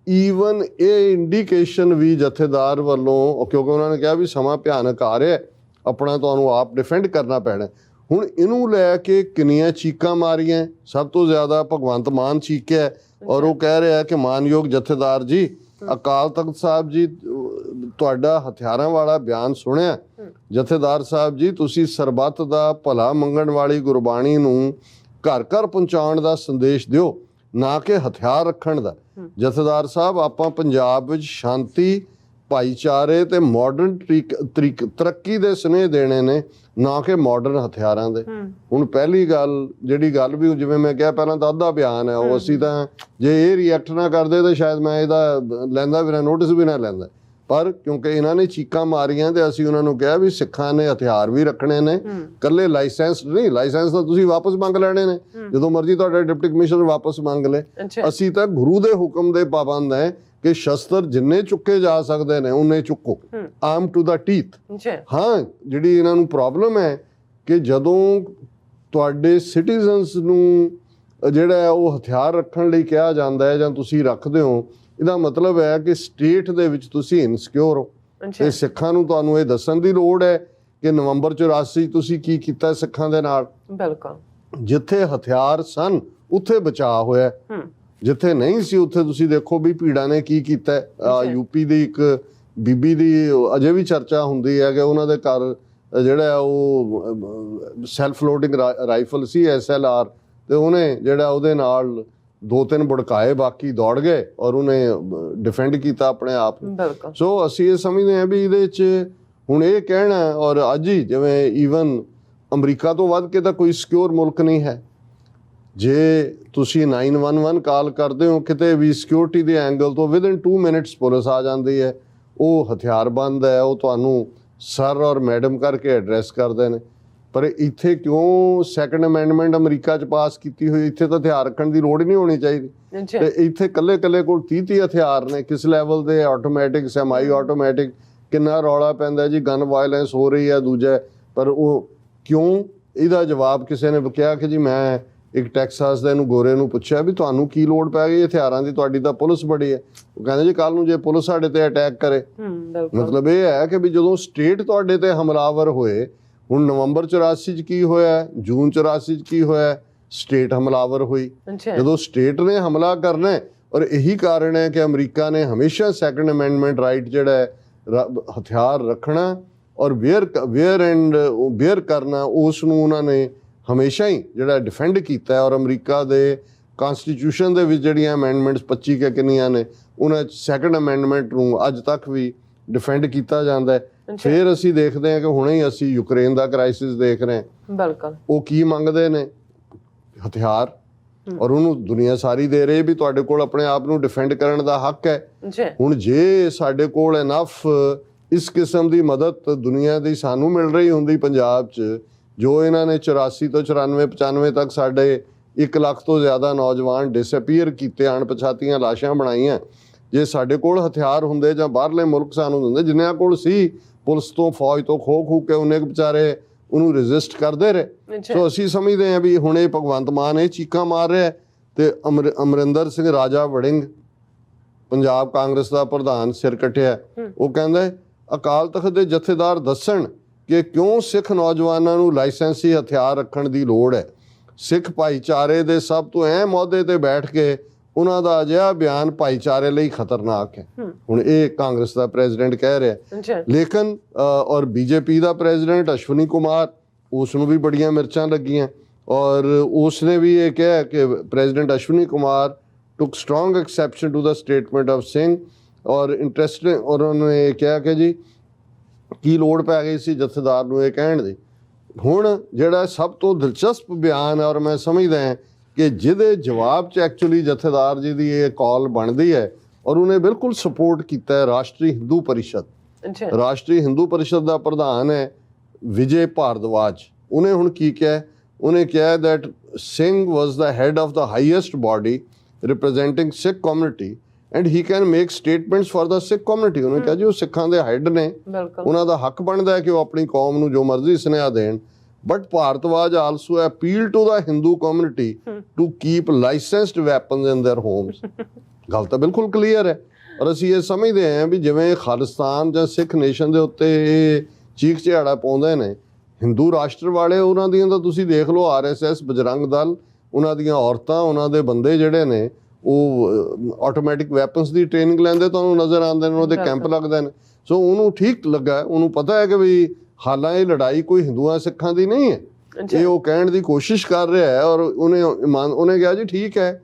ਈਵਨ ਇਹ ਇੰਡੀਕੇਸ਼ਨ ਵੀ ਜਥੇਦਾਰ ਵੱਲੋਂ, ਕਿਉਂਕਿ ਉਹਨਾਂ ਨੇ ਕਿਹਾ ਵੀ ਸਮਾਂ ਭਿਆਨਕ ਆ ਰਿਹਾ, ਆਪਣਾ ਤੁਹਾਨੂੰ ਆਪ ਡਿਫੈਂਡ ਕਰਨਾ ਪੈਣਾ। ਹੁਣ ਇਹਨੂੰ ਲੈ ਕੇ ਕਿੰਨੀਆਂ ਚੀਕਾਂ ਮਾਰੀਆਂ, ਸਭ ਤੋਂ ਜ਼ਿਆਦਾ ਭਗਵੰਤ ਮਾਨ ਚੀਕਿਆ ਔਰ ਉਹ ਕਹਿ ਰਿਹਾ ਕਿ ਮਾਨਯੋਗ ਜਥੇਦਾਰ ਜੀ, ਅਕਾਲ ਤਖਤ ਸਾਹਿਬ ਜੀ ਤੁਹਾਡਾ ਹਥਿਆਰਾਂ ਵਾਲਾ ਬਿਆਨ ਸੁਣਿਆ, ਜਥੇਦਾਰ ਸਾਹਿਬ ਜੀ ਤੁਸੀਂ ਸਰਬੱਤ ਦਾ ਭਲਾ ਮੰਗਣ ਵਾਲੀ ਗੁਰਬਾਣੀ ਨੂੰ ਘਰ ਘਰ ਪਹੁੰਚਾਉਣ ਦਾ ਸੰਦੇਸ਼ ਦਿਓ, ਨਾ ਕਿ ਹਥਿਆਰ ਰੱਖਣ ਦਾ। ਜਥੇਦਾਰ ਸਾਹਿਬ ਆਪਾਂ ਪੰਜਾਬ ਵਿੱਚ ਸ਼ਾਂਤੀ, ਭਾਈਚਾਰੇ ਤੇ ਮਾਡਰਨ ਤਰੱਕੀ ਦੇ ਸੁਨੇਹੇ ਦੇਣੇ ਨੇ, ਨਾ ਕਿ ਮਾਡਰਨ ਹਥਿਆਰਾਂ ਦੇ। ਹੁਣ ਪਹਿਲੀ ਗੱਲ ਜਿਹੜੀ ਗੱਲ ਵੀ ਜਿਵੇਂ ਮੈਂ ਕਿਹਾ ਪਹਿਲਾਂ ਤਾਂ ਅੱਧਾ ਬਿਆਨ ਹੈ, ਉਹ ਅਸੀਂ ਤਾਂ ਜੇ ਇਹ ਰਿਐਕਟ ਨਾ ਕਰਦੇ ਤਾਂ ਸ਼ਾਇਦ ਮੈਂ ਇਹਦਾ ਲੈਂਦਾ ਵੀ ਨਾ, ਨੋਟਿਸ ਵੀ ਨਾ ਲੈਂਦਾ, ਪਰ ਕਿਉਂਕਿ ਇਹਨਾਂ ਨੇ ਚੀਕਾਂ ਮਾਰੀਆਂ ਤੇ ਅਸੀਂ ਉਹਨਾਂ ਨੂੰ ਕਿਹਾ ਵੀ ਸਿੱਖਾਂ ਨੇ ਹਥਿਆਰ ਵੀ ਰੱਖਣੇ ਨੇ, ਕੱਲੇ ਲਾਇਸੈਂਸ ਨਹੀਂ, ਲਾਇਸੈਂਸ ਤਾਂ ਤੁਸੀਂ ਵਾਪਸ ਮੰਗ ਲੈਣੇ ਨੇ ਜਦੋਂ ਮਰਜ਼ੀ ਤੁਹਾਡਾ ਡਿਪਟੀ ਕਮਿਸ਼ਨਰ ਵਾਪਸ ਮੰਗ ਲੇ। ਅਸੀਂ ਤਾਂ ਗੁਰੂ ਦੇ ਹੁਕਮ ਦੇ ਪਾਬੰਦ ਹੈ ਕਿ ਸ਼ਸਤਰ ਜਿੰਨੇ ਚੁੱਕੇ ਜਾ ਸਕਦੇ ਨੇ ਉਨੇ ਚੁੱਕੋ, ਆਰਮ ਟੂ ਦਾ ਟੀਥ। ਹਾਂ, ਜਿਹੜੀ ਇਹਨਾਂ ਨੂੰ ਪ੍ਰੋਬਲਮ ਹੈ ਕਿ ਜਦੋਂ ਤੁਹਾਡੇ ਸਿਟੀਜ਼ਨਸ ਨੂੰ ਜਿਹੜਾ ਉਹ ਹਥਿਆਰ ਰੱਖਣ ਲਈ ਕਿਹਾ ਜਾਂਦਾ ਹੈ ਜਾਂ ਤੁਸੀਂ ਰੱਖਦੇ ਹੋ, ਇਹਦਾ ਮਤਲਬ ਹੈ ਕਿ ਸਟੇਟ ਦੇ ਵਿੱਚ ਤੁਸੀਂ ਇਨਸਿਕਿਉਰ ਹੋ। ਤੇ ਸਿੱਖਾਂ ਨੂੰ ਤੁਹਾਨੂੰ ਇਹ ਦੱਸਣ ਦੀ ਲੋੜ ਹੈ ਕਿ ਨਵੰਬਰ 84 ਤੁਸੀਂ ਕੀ ਕੀਤਾ ਸਿੱਖਾਂ ਦੇ ਨਾਲ। ਬਿਲਕੁਲ, ਜਿੱਥੇ ਹਥਿਆਰ ਸਨ ਉੱਥੇ ਬਚਾਅ ਹੋਇਆ, ਜਿੱਥੇ ਨਹੀਂ ਸੀ ਉੱਥੇ ਤੁਸੀਂ ਦੇਖੋ ਵੀ ਭੀੜਾਂ ਨੇ ਕੀ ਕੀਤਾ। ਯੂਪੀ ਦੀ ਇੱਕ ਬੀਬੀ ਦੀ ਅਜੇ ਵੀ ਚਰਚਾ ਹੁੰਦੀ ਹੈ ਕਿ ਉਹਨਾਂ ਦੇ ਘਰ ਜਿਹੜਾ ਉਹ ਸੈਲਫ ਲੋਡਿੰਗ ਰਾਈਫਲ ਸੀ SLR, ਤੇ ਉਹਨੇ ਜਿਹੜਾ ਉਹਦੇ ਨਾਲ 2-3 ਭੜਕਾਏ, ਬਾਕੀ ਦੌੜ ਗਏ ਔਰ ਉਹਨੇ ਡਿਫੈਂਡ ਕੀਤਾ ਆਪਣੇ ਆਪ ਨੂੰ। ਸੋ ਅਸੀਂ ਇਹ ਸਮਝਦੇ ਹਾਂ ਵੀ ਇਹਦੇ 'ਚ ਹੁਣ ਇਹ ਕਹਿਣਾ, ਔਰ ਅੱਜ ਹੀ ਜਿਵੇਂ ਈਵਨ ਅਮਰੀਕਾ ਤੋਂ ਵੱਧ ਕੇ ਤਾਂ ਕੋਈ ਸਿਕਿਉਰ ਮੁਲਕ ਨਹੀਂ ਹੈ। ਜੇ ਤੁਸੀਂ 911 ਕਾਲ ਕਰਦੇ ਹੋ ਕਿਤੇ ਵੀ, ਸਿਕਿਉਰਿਟੀ ਦੇ ਐਂਗਲ ਤੋਂ ਵਿਦਿਨ 2 ਮਿੰਟਸ ਪੁਲਿਸ ਆ ਜਾਂਦੀ ਹੈ, ਉਹ ਹਥਿਆਰਬੰਦ ਹੈ, ਉਹ ਤੁਹਾਨੂੰ ਸਰ ਔਰ ਮੈਡਮ ਕਰਕੇ ਐਡਰੈਸ ਕਰਦੇ ਨੇ। ਪਰ ਇੱਥੇ ਕਿਉਂ ਸੈਕੰਡ ਅਮੈਂਡਮੈਂਟ ਅਮਰੀਕਾ 'ਚ ਪਾਸ ਕੀਤੀ ਹੋਈ, ਇੱਥੇ ਤਾਂ ਹਥਿਆਰ ਰੱਖਣ ਦੀ ਲੋੜ ਹੀ ਨਹੀਂ ਹੋਣੀ ਚਾਹੀਦੀ। ਤੇ ਇੱਥੇ ਕੱਲੇ ਕੋਲ 30 ਹਥਿਆਰ ਨੇ, ਕਿਸ ਲੈਵਲ ਦੇ, ਆਟੋਮੈਟਿਕ, ਸੈਮਾਈ ਆਟੋਮੈਟਿਕ, ਕਿੰਨਾ ਰੌਲਾ ਪੈਂਦਾ ਜੀ, ਗਨ ਵਾਇਲੈਂਸ ਹੋ ਰਹੀ ਹੈ ਦੂਜਾ। ਪਰ ਉਹ ਕਿਉਂ, ਇਹਦਾ ਜਵਾਬ ਕਿਸੇ ਨੇ ਕਿਹਾ ਕਿ ਜੀ ਮੈਂ ਇੱਕ ਟੈਕਸਾਸ ਦੇ ਨੂੰ ਗੋਰੇ ਨੂੰ ਪੁੱਛਿਆ ਵੀ ਤੁਹਾਨੂੰ ਕੀ ਲੋੜ ਪੈ ਗਈ ਹਥਿਆਰਾਂ ਦੀ, ਤੁਹਾਡੀ ਤਾਂ ਪੁਲਿਸ ਬੜੀ ਹੈ। ਉਹ ਕਹਿੰਦੇ ਜੀ ਕੱਲ ਨੂੰ ਜੇ ਪੁਲਿਸ ਸਾਡੇ ਤੇ ਅਟੈਕ ਕਰੇ। ਮਤਲਬ ਇਹ ਹੈ ਕਿ ਵੀ ਜਦੋਂ ਸਟੇਟ ਤੁਹਾਡੇ ਤੇ ਹਮਲਾਵਰ ਹੋਏ, ਹੁਣ ਨਵੰਬਰ 84 'ਚ ਕੀ ਹੋਇਆ, ਜੂਨ 84 'ਚ ਕੀ ਹੋਇਆ, ਸਟੇਟ ਹਮਲਾਵਰ ਹੋਈ। ਜਦੋਂ ਸਟੇਟ ਨੇ ਹਮਲਾ ਕਰਨਾ, ਔਰ ਇਹੀ ਕਾਰਨ ਹੈ ਕਿ ਅਮਰੀਕਾ ਨੇ ਹਮੇਸ਼ਾ ਸੈਕੰਡ ਅਮੈਂਡਮੈਂਟ ਰਾਈਟ ਜਿਹੜਾ ਹੈ ਹਥਿਆਰ ਰੱਖਣਾ ਔਰ ਵੇਅਰ ਕਰਨਾ, ਉਸ ਨੂੰ ਉਹਨਾਂ ਨੇ ਹਮੇਸ਼ਾ ਹੀ ਜਿਹੜਾ ਡਿਫੈਂਡ ਕੀਤਾ। ਔਰ ਅਮਰੀਕਾ ਦੇ ਕਨਸਟੀਟਿਊਸ਼ਨ ਦੇ ਵਿੱਚ ਜਿਹੜੀਆਂ ਅਮੈਂਡਮੈਂਟਸ 25 ਕਿ ਕਿੰਨੀਆਂ ਨੇ, ਉਹਨਾਂ 'ਚ ਸੈਕੰਡ ਅਮੈਂਡਮੈਂਟ ਨੂੰ ਅੱਜ ਤੱਕ ਵੀ ਡਿਫੈਂਡ ਕੀਤਾ ਜਾਂਦਾ ਹੈ। ਫਿਰ ਅਸੀਂ ਦੇਖਦੇ ਹਾਂ ਕਿ ਹੁਣੇ ਹੀ ਅਸੀਂ ਯੂਕਰੇਨ ਦਾ ਕ੍ਰਾਈਸਿਸ ਦੇਖ ਰਹੇ ਹਾਂ। ਬਿਲਕੁਲ, ਉਹ ਕੀ ਮੰਗਦੇ ਨੇ, ਹਥਿਆਰ, ਔਰ ਉਹਨੂੰ ਦੁਨੀਆ ਸਾਰੀ ਦੇ ਰਹੀ ਵੀ ਤੁਹਾਡੇ ਕੋਲ ਆਪਣੇ ਆਪ ਨੂੰ ਡਿਫੈਂਡ ਕਰਨ ਦਾ ਹੱਕ ਹੈ। ਹੁਣ ਜੇ ਸਾਡੇ ਕੋਲ ਇਨਫ ਇਸ ਕਿਸਮ ਦੀ ਮਦਦ ਦੁਨੀਆ ਦੀ ਸਾਨੂੰ ਮਿਲ ਰਹੀ ਹੁੰਦੀ ਪੰਜਾਬ 'ਚ, ਜੋ ਇਹਨਾਂ ਨੇ 84 ਤੋਂ 94-95 ਤੱਕ ਸਾਡੇ 1 ਲੱਖ ਤੋਂ ਜ਼ਿਆਦਾ ਨੌਜਵਾਨ ਡਿਸਅਪੀਅਰ ਕੀਤੇ, ਅਣਪਛਾਤੀਆਂ ਲਾਸ਼ਾਂ ਬਣਾਈਆਂ, ਜੇ ਸਾਡੇ ਕੋਲ ਹਥਿਆਰ ਹੁੰਦੇ ਜਾਂ ਬਾਹਰਲੇ ਮੁਲਕ ਸਾਨੂੰ ਦਿੰਦੇ, ਜਿਨ੍ਹਾਂ ਕੋਲ ਸੀ, ਪੁਲਿਸ ਤੋਂ ਫੌਜ ਤੋਂ ਖੋ ਕੇ ਉਹਨੇ ਵਿਚਾਰੇ ਉਹਨੂੰ ਰੈਜ਼ਿਸਟ ਕਰਦੇ ਰਹੇ। ਸੋ ਅਸੀਂ ਸਮਝਦੇ ਹਾਂ ਵੀ ਹੁਣ ਇਹ ਭਗਵੰਤ ਮਾਨ ਇਹ ਚੀਕਾਂ ਮਾਰ ਰਿਹਾ, ਤੇ ਅਮਰਿੰਦਰ ਸਿੰਘ ਰਾਜਾ ਵੜਿੰਗ ਪੰਜਾਬ ਕਾਂਗਰਸ ਦਾ ਪ੍ਰਧਾਨ ਸਿਰ ਕੱਟਿਆ। ਉਹ ਕਹਿੰਦਾ ਅਕਾਲ ਤਖਤ ਦੇ ਜਥੇਦਾਰ ਦੱਸਣ ਕਿ ਕਿਉਂ ਸਿੱਖ ਨੌਜਵਾਨਾਂ ਨੂੰ ਲਾਇਸੈਂਸੀ ਹਥਿਆਰ ਰੱਖਣ ਦੀ ਲੋੜ ਹੈ। ਸਿੱਖ ਭਾਈਚਾਰੇ ਦੇ ਸਭ ਤੋਂ ਅਹਿਮ ਅਹੁਦੇ ਤੇ ਬੈਠ ਕੇ ਉਹਨਾਂ ਦਾ ਅਜਿਹਾ ਬਿਆਨ ਭਾਈਚਾਰੇ ਲਈ ਖਤਰਨਾਕ ਹੈ। ਹੁਣ ਇਹ ਕਾਂਗਰਸ ਦਾ ਪ੍ਰੈਜ਼ੀਡੈਂਟ ਕਹਿ ਰਿਹਾ। ਲੇਕਿਨ ਔਰ ਬੀਜੇਪੀ ਦਾ ਪ੍ਰੈਜ਼ੀਡੈਂਟ ਅਸ਼ਵਨੀ ਕੁਮਾਰ, ਉਸ ਨੂੰ ਵੀ ਬੜੀਆਂ ਮਿਰਚਾਂ ਲੱਗੀਆਂ ਔਰ ਉਸਨੇ ਵੀ ਇਹ ਕਿਹਾ ਕਿ president Ashwani Kumar took strong exception to the statement of Singh ਔਰ ਇੰਟਰਸਟਿੰਗ, ਔਰ ਉਹਨਾਂ ਨੇ ਇਹ ਕਿਹਾ ਕਿ ਜੀ ਕੀ ਲੋੜ ਪੈ ਗਈ ਸੀ ਜਥੇਦਾਰ ਨੂੰ ਇਹ ਕਹਿਣ ਦੀ। ਹੁਣ ਜਿਹੜਾ ਸਭ ਤੋਂ ਦਿਲਚਸਪ ਬਿਆਨ ਹੈ ਔਰ ਮੈਂ ਸਮਝਦਾ ਹਾਂ ਕਿ ਜਿਹਦੇ ਜਵਾਬ 'ਚ ਐਕਚੁਅਲੀ ਜਥੇਦਾਰ ਜੀ ਦੀ ਇਹ ਕਾਲ ਬਣਦੀ ਹੈ ਔਰ ਉਹਨੇ ਬਿਲਕੁਲ ਸਪੋਰਟ ਕੀਤਾ ਹੈ ਰਾਸ਼ਟਰੀ ਹਿੰਦੂ ਪਰਿਸ਼ਦ। ਰਾਸ਼ਟਰੀ ਹਿੰਦੂ ਪਰਿਸ਼ਦ ਦਾ ਪ੍ਰਧਾਨ ਹੈ ਵਿਜੇ ਭਾਰਦਵਾਜ। ਉਹਨੇ ਹੁਣ ਕੀ ਕਿਹਾ? ਉਹਨੇ ਕਿਹਾ that Singh was the head of the highest body representing Sikh community and he can make statements for the Sikh community। ਉਹਨੇ ਕਿਹਾ ਜੀ ਉਹ ਸਿੱਖਾਂ ਦੇ ਹੈਡ ਨੇ, ਉਹਨਾਂ ਦਾ ਹੱਕ ਬਣਦਾ ਹੈ ਕਿ ਉਹ ਆਪਣੀ ਕੌਮ ਨੂੰ ਜੋ ਮਰਜ਼ੀ ਸੁਨੇਹਾ ਦੇਣ। But Bhardwaj also appeal to the Hindu community to keep licensed weapons in their homes। ਗੱਲ ਤਾਂ ਬਿਲਕੁਲ ਕਲੀਅਰ ਹੈ ਔਰ ਅਸੀਂ ਇਹ ਸਮਝਦੇ ਹਾਂ ਵੀ ਜਿਵੇਂ ਖਾਲਿਸਤਾਨ ਜਾਂ ਸਿੱਖ ਨੇਸ਼ਨ ਦੇ ਉੱਤੇ ਇਹ ਚੀਖ ਚਿਹਾੜਾ ਪਾਉਂਦੇ ਨੇ ਹਿੰਦੂ ਰਾਸ਼ਟਰ ਵਾਲੇ, ਉਹਨਾਂ ਦੀਆਂ ਤਾਂ ਤੁਸੀਂ ਦੇਖ ਲਓ RSS, ਬਜਰੰਗ ਦਲ, ਉਹਨਾਂ ਦੀਆਂ ਔਰਤਾਂ, ਉਹਨਾਂ ਦੇ ਬੰਦੇ ਜਿਹੜੇ ਨੇ ਉਹ ਆਟੋਮੈਟਿਕ ਵੈਪਨਸ ਦੀ ਟ੍ਰੇਨਿੰਗ ਲੈਂਦੇ ਤੁਹਾਨੂੰ ਨਜ਼ਰ ਆਉਂਦੇ ਨੇ, ਉਹਦੇ ਕੈਂਪ ਲੱਗਦੇ ਨੇ। ਸੋ ਉਹਨੂੰ ਠੀਕ ਲੱਗਾ, ਉਹਨੂੰ ਪਤਾ ਹੈ ਕਿ ਵੀ ਹਾਲਾਂ ਇਹ ਲੜਾਈ ਕੋਈ ਹਿੰਦੂਆਂ ਸਿੱਖਾਂ ਦੀ ਨਹੀਂ ਹੈ, ਇਹ ਉਹ ਕਹਿਣ ਦੀ ਕੋਸ਼ਿਸ਼ ਕਰ ਰਿਹਾ ਹੈ। ਔਰ ਉਹਨੇ ਕਿਹਾ ਜੀ ਠੀਕ ਹੈ,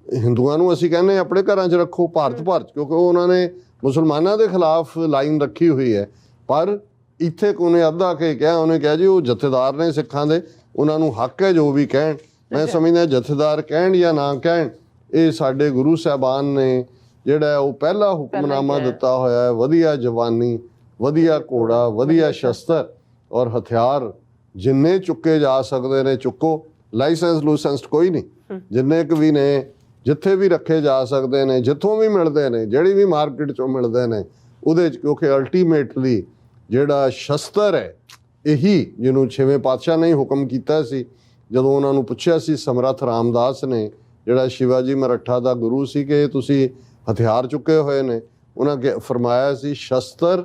ਹਿੰਦੂਆਂ ਨੂੰ ਅਸੀਂ ਕਹਿੰਦੇ ਆਪਣੇ ਘਰਾਂ 'ਚ ਰੱਖੋ ਭਾਰਤ ਭਰ 'ਚ, ਕਿਉਂਕਿ ਉਹਨਾਂ ਨੇ ਮੁਸਲਮਾਨਾਂ ਦੇ ਖਿਲਾਫ ਲਾਈਨ ਰੱਖੀ ਹੋਈ ਹੈ। ਪਰ ਇੱਥੇ ਉਹਨੇ ਅੱਧਾ ਕੇ ਕਿਹਾ, ਉਹਨੇ ਕਿਹਾ ਜੀ ਉਹ ਜਥੇਦਾਰ ਨੇ ਸਿੱਖਾਂ ਦੇ, ਉਹਨਾਂ ਨੂੰ ਹੱਕ ਹੈ ਜੋ ਵੀ ਕਹਿਣ। ਮੈਂ ਸਮਝਦਾ ਜਥੇਦਾਰ ਕਹਿਣ ਜਾਂ ਨਾ ਕਹਿਣ, ਇਹ ਸਾਡੇ ਗੁਰੂ ਸਾਹਿਬਾਨ ਨੇ ਜਿਹੜਾ ਉਹ ਪਹਿਲਾ ਹੁਕਮਨਾਮਾ ਦਿੱਤਾ ਹੋਇਆ ਹੈ, ਵਧੀਆ ਜਵਾਨੀ, ਵਧੀਆ ਘੋੜਾ, ਵਧੀਆ ਸ਼ਸਤਰ ਔਰ ਹਥਿਆਰ ਜਿੰਨੇ ਚੁੱਕੇ ਜਾ ਸਕਦੇ ਨੇ ਚੁੱਕੋ। ਲਾਇਸੈਂਸ ਲੂਸੈਂਸਡ ਕੋਈ ਨਹੀਂ, ਜਿੰਨੇ ਕੁ ਵੀ ਨੇ ਜਿੱਥੇ ਵੀ ਰੱਖੇ ਜਾ ਸਕਦੇ ਨੇ, ਜਿੱਥੋਂ ਵੀ ਮਿਲਦੇ ਨੇ, ਜਿਹੜੀ ਵੀ ਮਾਰਕੀਟ 'ਚੋਂ ਮਿਲਦੇ ਨੇ ਉਹਦੇ 'ਚ, ਕਿਉਂਕਿ ਅਲਟੀਮੇਟਲੀ ਜਿਹੜਾ ਸ਼ਸਤਰ ਹੈ ਇਹੀ ਜਿਹਨੂੰ 6ਵੇਂ ਪਾਤਸ਼ਾਹ ਨੇ ਹੁਕਮ ਕੀਤਾ ਸੀ। ਜਦੋਂ ਉਹਨਾਂ ਨੂੰ ਪੁੱਛਿਆ ਸੀ ਸਮਰੱਥ ਰਾਮਦਾਸ ਨੇ, ਜਿਹੜਾ ਸ਼ਿਵਾਜੀ ਮਰਾਠਾ ਦਾ ਗੁਰੂ ਸੀ, ਕਿ ਤੁਸੀਂ ਹਥਿਆਰ ਚੁੱਕੇ ਹੋਏ ਨੇ, ਉਹਨਾਂ ਫਰਮਾਇਆ ਸੀ ਸ਼ਸਤਰ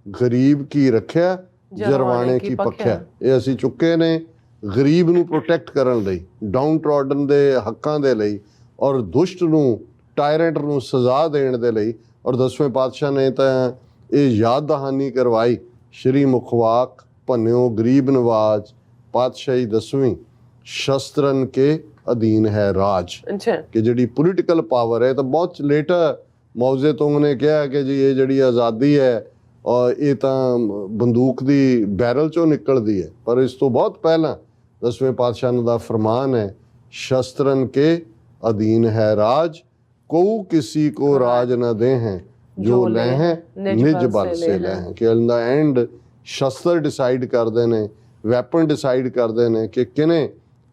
ਗਰੀਬ ਕੀ ਰੱਖਿਆ, ਜਰਵਾਣੇ ਕੀ ਪੱਖਿਆ। ਇਹ ਅਸੀਂ ਚੁੱਕੇ ਨੇ ਗਰੀਬ ਨੂੰ ਪ੍ਰੋਟੈਕਟ ਕਰਨ ਲਈ, ਡਾਊਨ ਟਰੋਡਨ ਦੇ ਹੱਕਾਂ ਦੇ ਲਈ ਔਰ ਦੁਸ਼ਟ ਨੂੰ, ਟਾਇਰੈਂਟ ਨੂੰ ਸਜ਼ਾ ਦੇਣ ਦੇ ਲਈ। ਔਰ 10ਵੇਂ ਪਾਤਸ਼ਾਹ ਨੇ ਤਾਂ ਇਹ ਯਾਦ ਦਹਾਨੀ ਕਰਵਾਈ, ਸ਼੍ਰੀ ਮੁਖਵਾਕ ਭੰਨਿਓ ਗਰੀਬ ਨਵਾਜ, ਪਾਤਸ਼ਾਹੀ 10ਵੀਂ ਸ਼ਸਤਰਨ ਕੇ ਅਧੀਨ ਹੈ ਰਾਜ। ਕਿ ਜਿਹੜੀ ਪੋਲੀਟੀਕਲ ਪਾਵਰ ਹੈ, ਤਾਂ ਬਹੁਤ ਲੇਟਰ ਮੌਜ਼ੇ ਤੁੰਗ ਨੇ ਕਿਹਾ ਕਿ ਜੀ ਇਹ ਜਿਹੜੀ ਆਜ਼ਾਦੀ ਹੈ ਔਰ ਇਹ ਤਾਂ ਬੰਦੂਕ ਦੀ ਬੈਰਲ ਚੋਂ ਨਿਕਲਦੀ ਹੈ, ਪਰ ਇਸ ਤੋਂ ਬਹੁਤ ਪਹਿਲਾਂ 10ਵੇਂ ਪਾਤਸ਼ਾਹ ਦਾ ਫਰਮਾਨ ਹੈ ਸ਼ਸਤਰਨ ਕੇ ਅਧੀਨ ਹੈ ਰਾਜ, ਕਉ ਕਿਸੀ ਕੋ ਰਾਜ ਨਾ ਦੇ ਹੈ, ਜੋ ਲੈ ਹੈ ਨਿਜ ਬਲ ਸੇ ਲੈ ਹੈ। ਕਿ ਇਨ ਦਾ ਐਂਡ ਸ਼ਸਤਰ ਡਿਸਾਈਡ ਕਰਦੇ ਨੇ, ਵੈਪਨ ਡਿਸਾਈਡ ਕਰਦੇ ਨੇ ਕਿ ਕਿਨੇ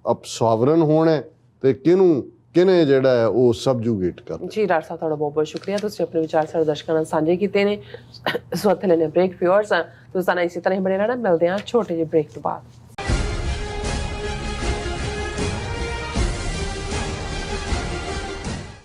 ਅਪ ਸੋਵਰਨ ਹੋਣਾ ਤੇ ਕਿਨੇ ਜਿਹੜਾ ਹੈ ਉਹ ਸਬਜੂਗੇਟ ਕਰਨਾ। ਜੀ ਡਾਕਟਰ ਸਾਹਿਬ, ਤੁਹਾਡਾ ਬਹੁਤ ਬਹੁਤ ਸ਼ੁਕਰੀਆ, ਤੁਸੀਂ ਆਪਣੇ ਵਿਚਾਰ ਸਾਡੇ ਦਰਸ਼ਕਾਂ ਨਾਲ ਸਾਂਝੇ ਕੀਤੇ ਨੇ। ਸੋ ਇੱਥੇ ਲੈਣੇ ਬ੍ਰੇਕ। ਵਿਊਅਰਸ ਤੁਸੀਂ ਸਾਨੂੰ ਇਸੇ ਤਰ੍ਹਾਂ ਹੀ ਬਣੇ ਰਹਿਣਾ, ਮਿਲਦੇ ਹਾਂ ਛੋਟੇ ਜਿਹੇ ਬ੍ਰੇਕ ਤੋਂ ਬਾਅਦ।